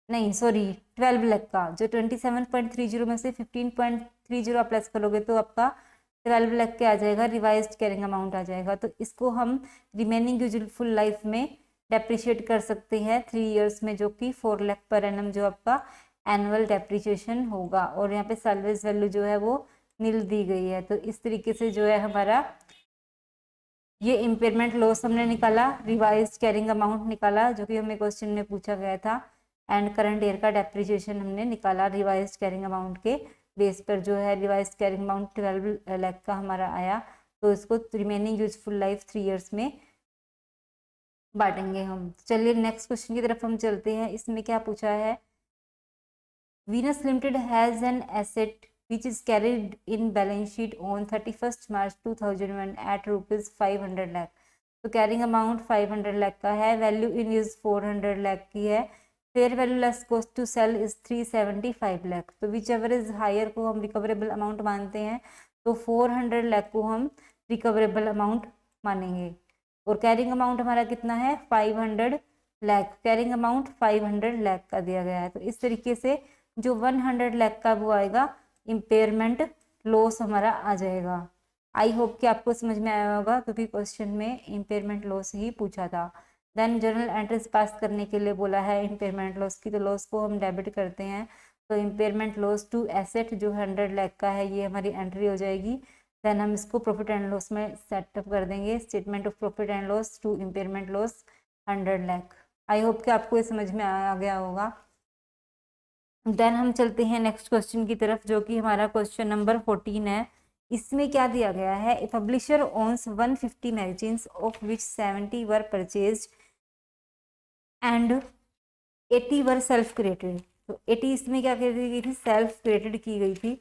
[SPEAKER 1] नहीं सॉरी 12 लाख का, जो 27.30 में से 15.30 आप प्लस करोगे तो आपका 12 लाख के आ जाएगा, रिवाइज्ड कैरिंग अमाउंट आ जाएगा। तो इसको हम रिमेनिंग यूजफुल लाइफ में डेप्रिशिएट कर सकते हैं 3 ईयर्स में, जो कि 4 लाख पर एनम जो आपका एनुअल डेप्रिशिएशन होगा। और यहाँ पे सैलवेज वैल्यू जो है वो नील दी गई है। तो इस तरीके से जो है हमारा ये इम्पेयरमेंट लॉस हमने निकाला, रिवाइज्ड कैरिंग अमाउंट निकाला जो कि हमें क्वेश्चन में पूछा गया था, एंड करंट ईयर का डेप्रिसिएशन हमने निकाला रिवाइज्ड कैरिंग अमाउंट के बेस पर। जो है रिवाइज्ड कैरिंग अमाउंट 12 लाख का हमारा आया। तो इसको रिमेनिंग यूजफुल लाइफ 3 ईयर्स में बांटेंगे हम। चलिए नेक्स्ट क्वेश्चन की तरफ हम चलते हैं। इसमें क्या पूछा है, Venus limited has an asset which is carried in balance sheet on 31st March 2001 at rupees 500 lakh। तो कैरिंग अमाउंट 500 लाख का है, वैल्यू इन यूज 400 लाख की है, fair value less cost to sell is 375 lakh. तो विच एवर इज हायर को हम recoverable amount मानते हैं, तो 400 लाख को हम रिकवरेबल अमाउंट मानेंगे। और कैरिंग अमाउंट हमारा कितना है 500 लाख, कैरिंग अमाउंट 500 लाख का दिया गया है। तो इस तरीके से जो 100 लाख का वो आएगा इम्पेयरमेंट लॉस हमारा आ जाएगा। आई होप कि आपको समझ में आया होगा, क्योंकि क्वेश्चन में इम्पेयरमेंट लॉस ही पूछा था। देन जर्नल एंट्रीज पास करने के लिए बोला है इम्पेयरमेंट लॉस की, तो लॉस को हम डेबिट करते हैं। तो इम्पेयरमेंट लॉस टू एसेट जो 100 लाख का है ये हमारी एंट्री हो जाएगी। देन हम इसको प्रॉफिट एंड लॉस में सेटअप कर देंगे, statement of profit and loss to impairment loss 100 lakh. I hope कि आपको ये समझ में आ गया होगा। देन हम चलते हैं नेक्स्ट क्वेश्चन की तरफ, जो कि हमारा क्वेश्चन नंबर 14 है। इसमें क्या दिया गया है, a publisher owns 150 magazines of which 70 were purchased and 80 were self created. तो 80 इसमें क्या कर दी गई थी, सेल्फ क्रिएटेड की गई थी।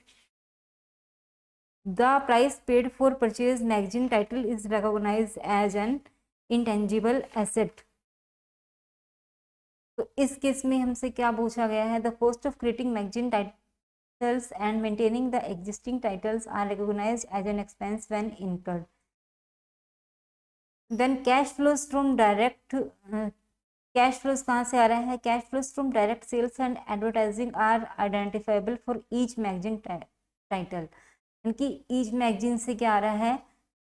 [SPEAKER 1] The price paid for purchase magazine title is recognised as an intangible asset. तो इस केस में हमसे क्या पूछा गया है, the cost of creating magazine titles and maintaining the existing titles are recognised as an expense when incurred. Then cash flows from direct, cash flows कहाँ से आ रहा है, cash flows from direct sales and advertising are identifiable for each magazine title. इनकी each magazine से क्या आ रहा है,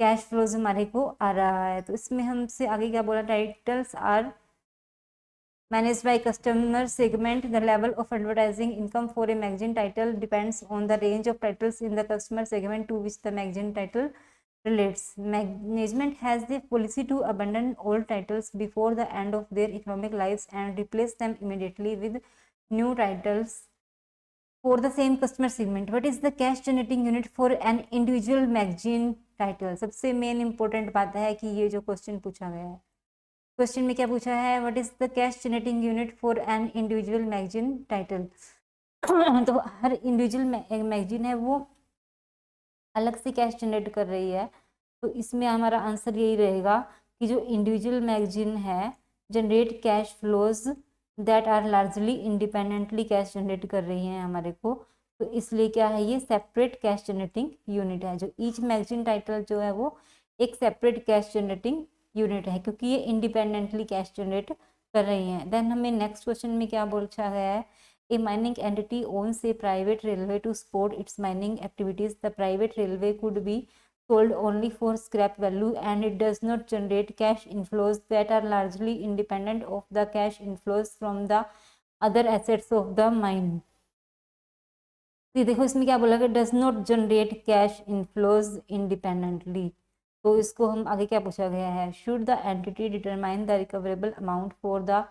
[SPEAKER 1] कैश फ्लोज हमारे को आ रहा है। तो इसमें हमसे आगे क्या बोला, titles are managed by customer segment. The level of advertising income for a magazine title depends on the range of titles in the customer segment to which the magazine title relates. Management has the policy to abandon old titles before the end of their economic lives and replace them immediately with new titles for the same customer segment. What is the cash generating unit for an individual magazine title? सबसे main important बात है कि ये जो question पूछा गया है, question में क्या पूछा है, what is the cash generating unit for an individual magazine title. तो हर इंडिविजुअल मैगजीन है वो अलग से कैश जनरेट कर रही है। तो इसमें हमारा आंसर यही रहेगा कि जो इंडिविजुअल मैगजीन है generate cash flows that are largely independently cash generate कर रही हैं हमारे को। तो इसलिए क्या है, ये सेपरेट कैश जनरेटिंग यूनिट है। जो ईच मैगजीन टाइटल जो है वो एक सेपरेट कैश जनरेटिंग यूनिट है, क्योंकि ये इंडिपेंडेंटली कैश जनरेट कर रही हैं। देन हमें नेक्स्ट क्वेश्चन में क्या पूछा गया है, a mining entity owns a private railway to support its mining activities. The private railway could be sold only for scrap value and it does not generate cash inflows that are largely independent of the cash inflows from the other assets of the mine। तो देखो इसमें क्या बोला कि does not generate cash inflows independently। तो इसको हम आगे क्या पूछा गया है, should the entity determine the recoverable amount for the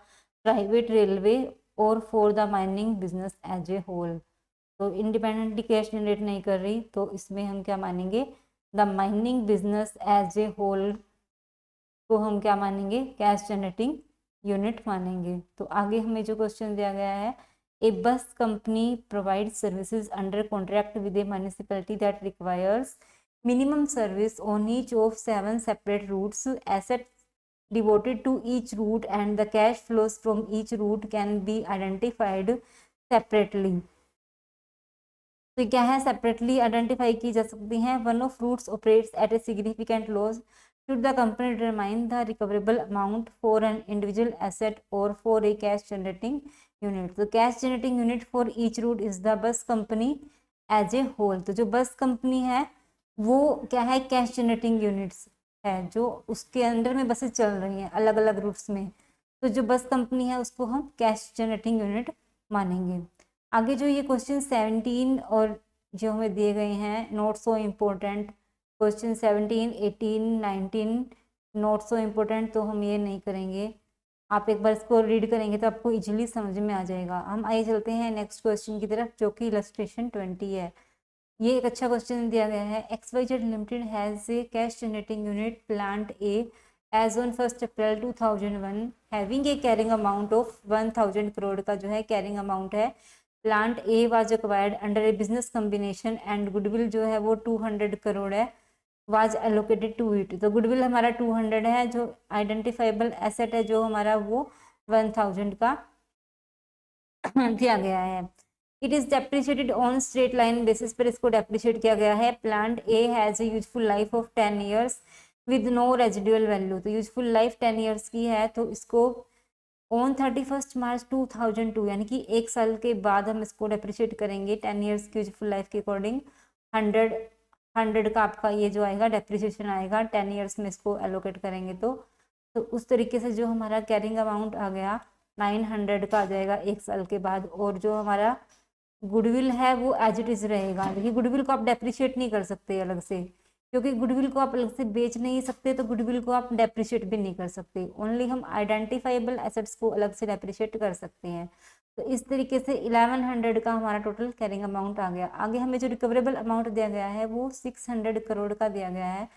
[SPEAKER 1] private railway और for the mining business as a whole. तो इंडिपेंडेंटली कैश जनरेट नहीं कर रही, तो इसमें हम क्या मानेंगे, the mining business as a whole को हम क्या मानेंगे, कैश जनरेटिंग यूनिट मानेंगे। तो आगे हमें जो क्वेश्चन दिया गया है, ए बस company provide services under contract with A municipality that requires minimum service on each of 7 separate routes. Assets devoted to each route and the cash flows from each route can be identified separately। तो क्या है, separately identify की जा सकती हैं। One of routes operates at a significant loss, should the company determine the recoverable amount for an individual asset और for a cash generating unit. तो cash generating unit for each route is the bus company as a whole. तो जो बस company है वो क्या है, cash generating units है, जो उसके अंडर में बसें चल रही हैं अलग अलग रूट्स में। तो जो बस कंपनी है उसको हम कैश जनरेटिंग यूनिट मानेंगे। आगे जो ये क्वेश्चन 17 और जो हमें दिए गए हैं not so important, question 17, 18, 19 not so important, तो हम ये नहीं करेंगे। आप एक बार इसको रीड करेंगे तो आपको इजीली समझ में आ जाएगा। हम आइए चलते हैं नेक्स्ट क्वेश्चन की तरफ, जो कि इलस्ट्रेशन 20 है। ये एक अच्छा क्वेश्चन दिया गया है, XYZ limited has a cash generating unit plant A as on 1 April 2001 having a carrying amount of 1000 crore का जो है कैरिंग अमाउंट है। Plant A was acquired under a business combination and goodwill जो है वो 200 करोड़ है, वाज एलोकेटेड टू इट। तो goodwill हमारा 200 है, जो आइडेंटिफाइबल एसेट है जो हमारा वो 1000 का दिया गया है। It is depreciated on straight line basis पर इसको डेप्रिशिएट किया गया है। Plant A has a useful life of 10 years with no residual value. तो यूजफुल लाइफ 10 ईयर्स की है, तो इसको ऑन 31 मार्च 2002 यानी कि 1 साल के बाद हम इसको डेप्रिशिएट करेंगे 10 ईयर्स की यूजफुल लाइफ के अकॉर्डिंग। 100 का आपका ये जो आएगा डेप्रिशिएशन आएगा 10 ईयर्स में इसको एलोकेट करेंगे। तो उस तरीके से जो हमारा कैरिंग अमाउंट आ गया 900 का आ जाएगा 1 साल के बाद। और जो हमारा गुडविल है वो एज इट इज रहेगा। देखिए गुडविल को आप डेप्रिशिएट नहीं कर सकते अलग से, क्योंकि गुडविल को आप अलग से बेच नहीं सकते, तो गुडविल को आप डेप्रिशिएट भी नहीं कर सकते। ओनली हम आइडेंटिफाइबल एसेट्स को अलग से डेप्रिशिएट कर सकते हैं। तो इस तरीके से 1100 का हमारा टोटल कैरिंग अमाउंट आ गया। आगे हमें जो रिकवरेबल अमाउंट दिया गया है वो 600 करोड़ का दिया गया है।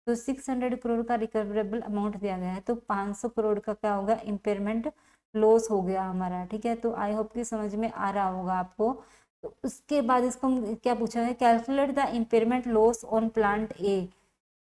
[SPEAKER 1] तो 600 करोड़ का रिकवरेबल अमाउंट दिया गया है, तो 500 करोड़ का क्या होगा, इम्पेयरमेंट लॉस हो गया हमारा। ठीक है, तो आई होप कि समझ में आ रहा होगा आपको। तो उसके बाद इसको क्या पूछा है, calculate the impairment loss on plant A.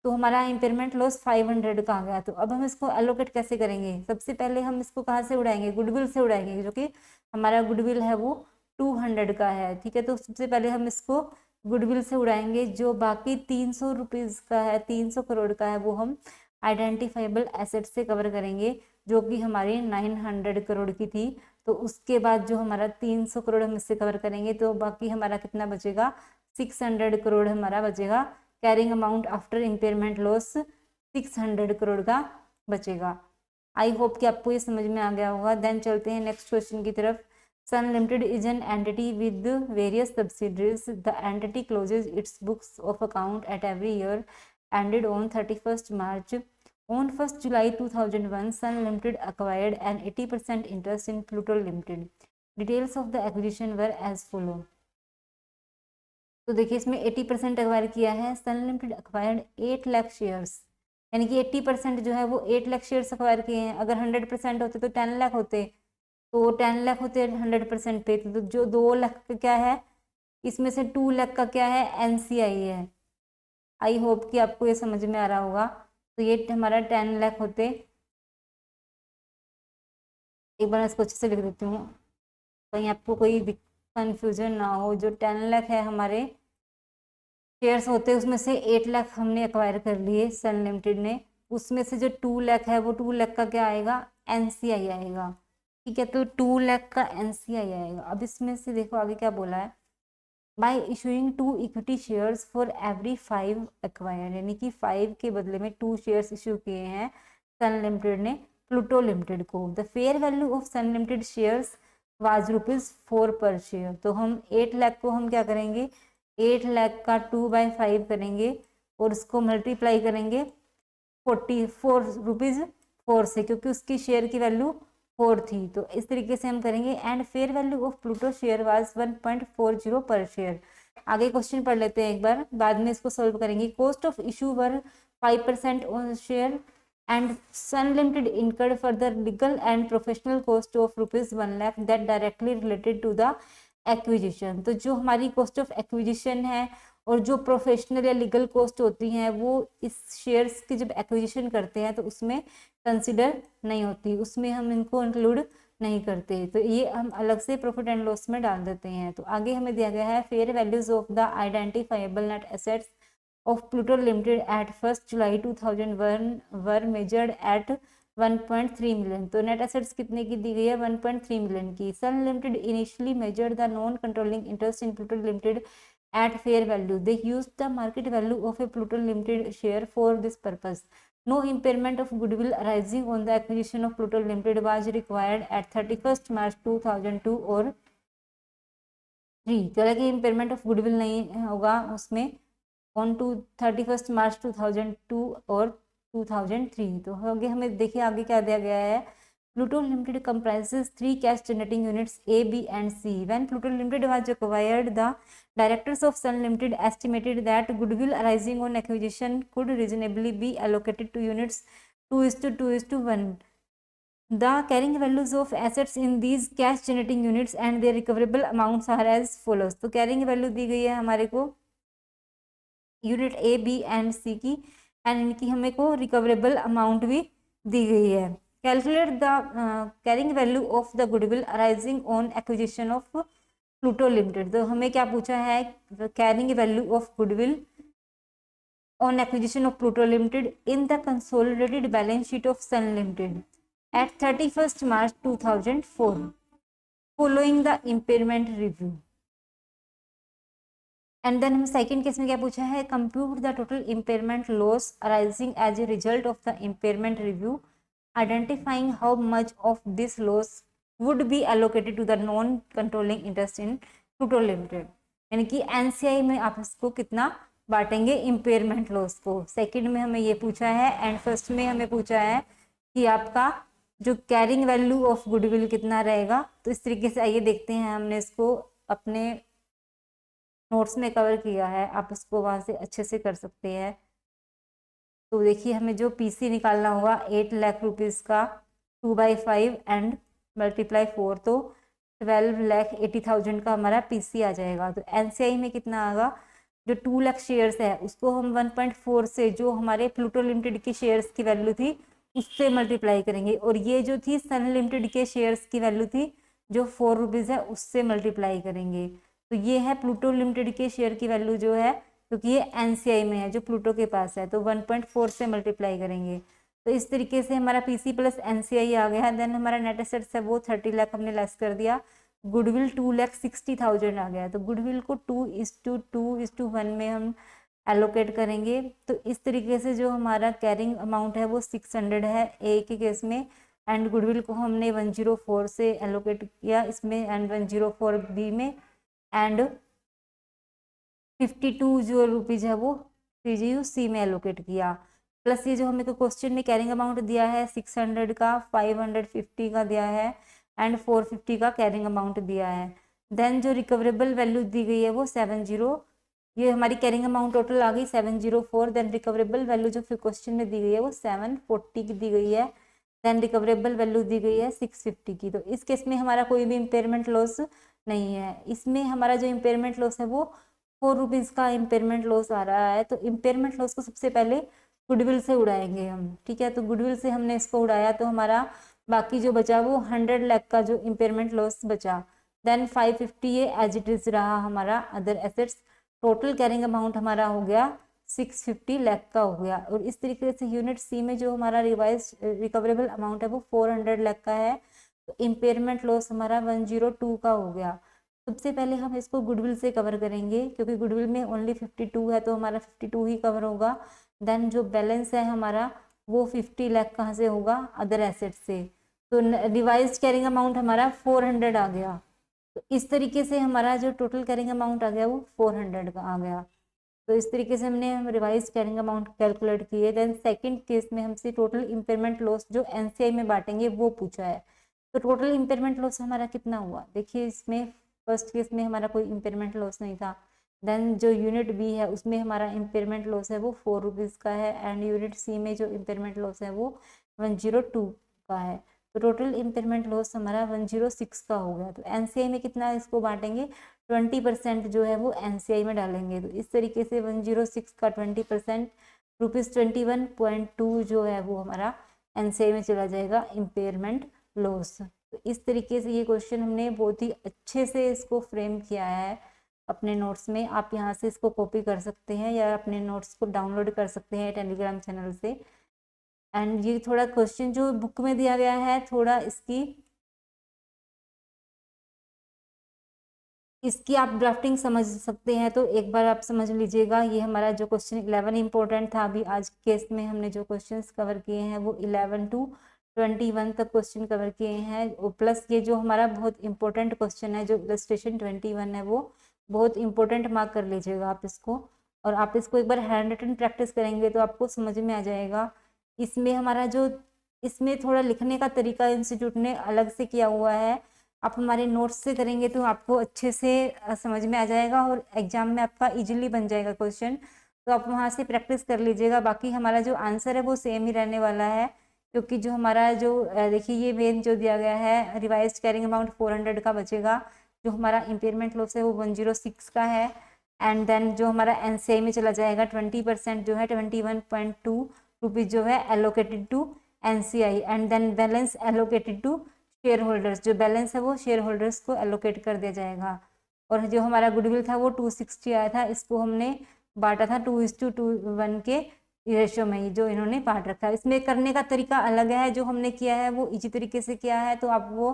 [SPEAKER 1] तो हमारा इम्पेयरमेंट लॉस 500 का आ गया। तो अब हम इसको एलोकेट कैसे करेंगे, सबसे पहले हम इसको कहाँ से उड़ाएंगे, गुडविल से उड़ाएंगे, जो कि हमारा गुडविल है वो 200 का है। ठीक है, तो सबसे पहले हम इसको गुडविल से उड़ाएंगे। जो बाकी 300 रुपीज़ का है, 300 करोड़ का है, वो हम आइडेंटिफाइबल एसेट से कवर करेंगे, जो कि हमारी 900 करोड़ की थी। तो उसके बाद जो हमारा 300 करोड़ हम इससे कवर करेंगे, तो बाकी हमारा कितना बचेगा, 600 करोड़ हमारा बचेगा। Carrying amount after impairment loss 600 crore का बचेगा। आई होप कि आपको ये समझ में आ गया होगा। देन चलते हैं नेक्स्ट क्वेश्चन की तरफ। Sun limited is an entity with various subsidiaries. The entity closes its books of account at every year ended on 31 March. On 1st July 2001, Sun Limited acquired an 80% interest in Pluto Limited. Details of the acquisition were as follow. तो देखिए इसमें 80% acquire किया है। सन limited acquired 8 lakh shares, यानी कि 80% जो है वो 8 लाख शेयर्स एक्वायर किए हैं। अगर 100% होते तो 10 लाख होते, तो 10 लाख होते 100% पे, तो जो 2 लाख का क्या है, इसमें से 2 लाख का क्या है, एनसीआई है। आई होप कि आपको ये समझ में आ रहा होगा। तो ये हमारा 10 लाख होते, एक बार इसको अच्छे से लिख देती हूँ कहीं आपको कोई कंफ्यूजन ना हो। जो 10 लाख है हमारे शेयर्स होते, उसमें से 8 लाख हमने एक्वायर कर लिए सन लिमिटेड ने। उसमें से जो 2 लाख है वो 2 लाख का क्या आएगा, एनसीआई आएगा। ठीक है, तो 2 लाख का एनसीआई आएगा। अब इसमें से देखो आगे क्या बोला है, bye issuing 2 equity shares for every 5 acquire, यानी कि 5 के बदले में 2 शेयर्स इशू किए हैं सन लिमिटेड ने प्लूटो लिमिटेड को। The fair value of Sun limited shares was ₹4 per share. तो हम 8 लाख को हम क्या करेंगे, 8 लाख का 2/5 करेंगे और उसको मल्टीप्लाई करेंगे 44 रुपीज़ 4 से, क्योंकि उसकी शेयर की वैल्यू 4 थी। तो इस तरीके से हम करेंगे। And fair value of Pluto share was 1.40 पर शेयर। आगे क्वेश्चन पढ़ लेते हैं एक बार, बाद में इसको सोल्व करेंगे। Cost of issue were 5% on share and Sun limited incurred further legal and professional cost of ₹1 lakh that directly related to the acquisition. तो जो हमारी कॉस्ट ऑफ एक्विजिशन है और जो प्रोफेशनल या लीगल कॉस्ट होती हैं वो इस शेयर्स की जब एक्विजिशन करते हैं तो उसमें कंसिडर नहीं होती, उसमें हम इनको इंक्लूड नहीं करते। तो ये हम अलग से प्रॉफिट एंड लॉस में डाल देते हैं। तो आगे हमें दिया गया है fair values of the identifiable net assets of Pluto limited at 1 July 2001 were measured at 1.3 million. तो नेट एसेट्स कितने की दी गई है, 1.3 मिलियन की। Sun limited initially measured the non controlling interest in Pluto limited at fair value. They used the market value of a Pluto Limited share for this purpose. No impairment of goodwill arising on the acquisition of Pluto Limited was required at 31st March 2002 और 3। तो कि impairment of goodwill नहीं होगा उसमें on to 31st March 2002 और 2003। तो आगे हमें देखिए आगे क्या दिया गया है। Pluto Limited comprises 3 cash generating units A, B and C. When Pluto Limited was acquired, the directors of Sun Limited estimated that goodwill arising on acquisition could reasonably be allocated to units 2:2:1. The carrying values of assets in these cash generating units and their recoverable amounts are as follows। तो carrying value दी गई है हमारे को unit A B and सी की, and इनकी हमें को recoverable amount भी दी गई है। Calculate the carrying value of the goodwill arising on acquisition of Pluto limited. तो हमें क्या पूछा है, carrying value of goodwill on acquisition of Pluto Limited in the consolidated balance sheet of Sun Limited at 31st March 2004 following the impairment review। And then हम second case में क्या पूछा है, compute the total impairment loss arising as a result of the impairment review, identifying how much of this loss would be allocated to the non controlling interest in Pluto limited. यानी कि NCI में आप इसको कितना बांटेंगे impairment loss को। Second में हमें ये पूछा है एंड फर्स्ट में हमें पूछा है कि आपका जो कैरिंग वैल्यू ऑफ गुडविल कितना रहेगा। तो इस तरीके से आइए देखते हैं, हमने इसको अपने नोट्स में कवर किया है, आप इसको वहाँ से अच्छे से कर सकते हैं। तो देखिए हमें जो पीसी निकालना होगा 8 लाख रुपीज़ का 2/5 एंड मल्टीप्लाई 4, तो 12,80,000 का हमारा पीसी आ जाएगा। तो एनसीआई में कितना आएगा, जो 2 लाख शेयर्स है उसको हम 1.4 से जो हमारे प्लूटो लिमिटेड की शेयर्स की वैल्यू थी उससे मल्टीप्लाई करेंगे, और ये जो थी सन लिमिटेड के शेयर्स की वैल्यू थी जो 4 रुपीज़ है उससे मल्टीप्लाई करेंगे। तो ये है प्लूटो लिमिटेड के शेयर की वैल्यू जो है, क्योंकि ये एनसीआई में है जो प्लूटो के पास है, तो 1.4 से मल्टीप्लाई करेंगे। तो इस तरीके से हमारा पीसी प्लस एनसीआई आ गया। देन हमारा नेट एसेट्स है वो 30 लाख हमने लेस कर दिया, गुडविल 2,60,000 आ गया। तो गुडविल को 2:2:1 में हम एलोकेट करेंगे। तो इस तरीके से जो हमारा कैरिंग अमाउंट है वो 600 है ए के केस में, एंड गुडविल को हमने 104 से एलोकेट किया इसमें, एंड 104 बी में, एंड 52 जो रुपीज़ है वो सीजीयू सी में एलोकेट किया। प्लस ये जो हमें को क्वेश्चन में कैरिंग अमाउंट दिया है 600 का, 550 का दिया है, एंड 450 का कैरिंग अमाउंट दिया है। देन जो रिकवरेबल वैल्यू दी गई है वो 70, ये हमारी कैरिंग अमाउंट टोटल आ गई 704। देन रिकवरेबल वैल्यू जो फिर क्वेश्चन में दी गई है वो 740 की दी गई है। देन रिकवरेबल वैल्यू दी गई है 650 की। तो इस केस में हमारा कोई भी इम्पेयरमेंट लॉस नहीं है। इसमें हमारा जो इम्पेयरमेंट लॉस है वो 4 रुपीज़ का इम्पेयरमेंट लॉस आ रहा है। तो इम्पेयरमेंट लॉस को सबसे पहले गुडविल से उड़ाएंगे हम, ठीक है। तो गुडविल से हमने इसको उड़ाया तो हमारा बाकी जो बचा वो 100 लाख का जो इम्पेयरमेंट लॉस बचा। देन 550 ये एज इट इज रहा हमारा other assets. Total carrying amount हमारा हो गया 650 लाख का हो गया। और इस तरीके से यूनिट सी में जो हमारा रिवाइज रिकवरेबल अमाउंट है वो 400 लाख का है। तो इम्पेयरमेंट लॉस हमारा 102 का हो गया। सबसे पहले हम इसको गुडविल से कवर करेंगे, क्योंकि गुडविल में ओनली 52 है तो हमारा 52 ही कवर होगा। देन जो बैलेंस है हमारा वो 50 लाख कहाँ से होगा, अदर एसेट से। तो रिवाइज कैरिंग अमाउंट हमारा 400 आ गया। तो इस तरीके से हमारा जो टोटल कैरिंग अमाउंट आ गया वो 400 का आ गया। तो इस तरीके से हमने रिवाइज कैरिंग अमाउंट कैलकुलेट किए। देन सेकंड केस में हमसे टोटल इम्पेयरमेंट लॉस जो एनसीआई में बांटेंगे वो पूछा है। तो टोटल इम्पेयरमेंट लॉस हमारा कितना हुआ, देखिए इसमें फर्स्ट केस में हमारा कोई इम्पेयरमेंट लॉस नहीं था। देन जो यूनिट बी है उसमें हमारा इम्पेयरमेंट लॉस है वो 4 रुपीज़ का है, एंड यूनिट सी में जो इम्पेयरमेंट लॉस है वो 102 का है। तो टोटल इम्पेयरमेंट लॉस हमारा 106 का हो गया। तो एनसीआई में कितना इसको बांटेंगे, 20% जो है वो एनसीआई में डालेंगे। तो इस तरीके से 106 का 20% ₹21.2 जो है वो हमारा एनसीआई में चला जाएगा इम्पेयरमेंट लॉस। तो इस तरीके से ये क्वेश्चन हमने बहुत ही अच्छे से इसको फ्रेम किया है अपने नोट्स में। आप यहाँ से इसको कॉपी कर सकते हैं या अपने नोट्स को डाउनलोड कर सकते हैं टेलीग्राम चैनल से। एंड ये थोड़ा क्वेश्चन जो बुक में दिया गया है थोड़ा इसकी आप ड्राफ्टिंग समझ सकते हैं, तो एक बार आप समझ लीजिएगा। ये हमारा जो क्वेश्चन 11 इंपॉर्टेंट था, अभी आज केस में हमने जो क्वेश्चंस कवर किए हैं वो 11 to 21 तक क्वेश्चन कवर किए हैं। और प्लस ये जो हमारा बहुत इंपॉर्टेंट क्वेश्चन है जो इलस्ट्रेशन 21 है वो बहुत इंपॉर्टेंट मार्क कर लीजिएगा आप इसको। और आप इसको एक बार हैंड रिटन प्रैक्टिस करेंगे तो आपको समझ में आ जाएगा। इसमें हमारा जो इसमें थोड़ा लिखने का तरीका इंस्टीट्यूट ने अलग से किया हुआ है। आप हमारे नोट्स से करेंगे तो आपको अच्छे से समझ में आ जाएगा और एग्जाम में आपका इजीली बन जाएगा क्वेश्चन। तो आप वहाँ से प्रैक्टिस कर लीजिएगा। बाकी हमारा जो आंसर है वो सेम ही रहने वाला है, क्योंकि जो हमारा जो देखिए ये मेन जो दिया गया है रिवाइज कैरिंग अमाउंट 400 का बचेगा, जो हमारा इम्पेयरमेंट लॉस है वो 106 का है। एंड देन जो हमारा एनसीआई में चला जाएगा 20% जो है 21.2 रुपीज़ जो है allocated to NCI, and then balance allocated to share holders, जो बैलेंस है वो शेयर होल्डर्स को एलोकेट कर दिया जाएगा। और जो हमारा गुडविल था वो 260 आया था, इसको हमने बांटा था 2:1 के रेशो में ही जो इन्होंने बांट रखा है। इसमें करने का तरीका अलग है, जो हमने किया है वो इजी तरीके से किया है, तो आप वो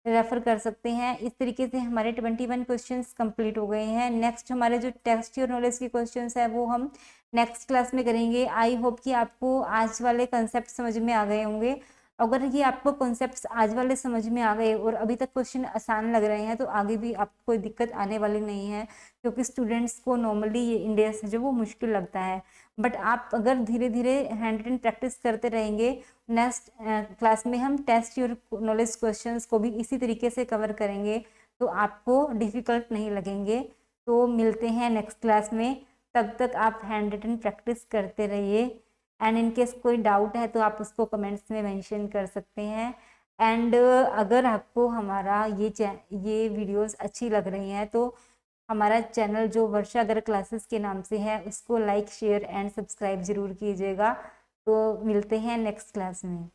[SPEAKER 1] रेफर कर सकते हैं। इस तरीके से हमारे 21 क्वेश्चंस कंप्लीट हो गए हैं। नेक्स्ट हमारे जो टेक्स्ट और नॉलेज के क्वेश्चंस है वो हम नेक्स्ट क्लास में करेंगे। आई होप कि आपको आज वाले कंसेप्ट समझ में आ गए होंगे। अगर ये आपको कॉन्सेप्ट्स आज वाले समझ में आ गए और अभी तक क्वेश्चन आसान लग रहे हैं तो आगे भी आपको कोई दिक्कत आने वाली नहीं है, क्योंकि स्टूडेंट्स को नॉर्मली ये इंडिया से जो वो मुश्किल लगता है। बट आप अगर धीरे धीरे हैंड रिटन प्रैक्टिस करते रहेंगे, नेक्स्ट क्लास में हम टेस्ट योर नॉलेज क्वेश्चंस को भी इसी तरीके से कवर करेंगे, तो आपको डिफ़िकल्ट नहीं लगेंगे। तो मिलते हैं नेक्स्ट क्लास में, तब तक आप हैंड रिटन प्रैक्टिस करते रहिए। एंड इन केस कोई डाउट है तो आप उसको कमेंट्स में मेंशन कर सकते हैं। एंड अगर आपको हमारा ये वीडियोस अच्छी लग रही हैं तो हमारा चैनल जो वर्षा गर्ग क्लासेस के नाम से है उसको लाइक शेयर एंड सब्सक्राइब ज़रूर कीजिएगा। तो मिलते हैं नेक्स्ट क्लास में।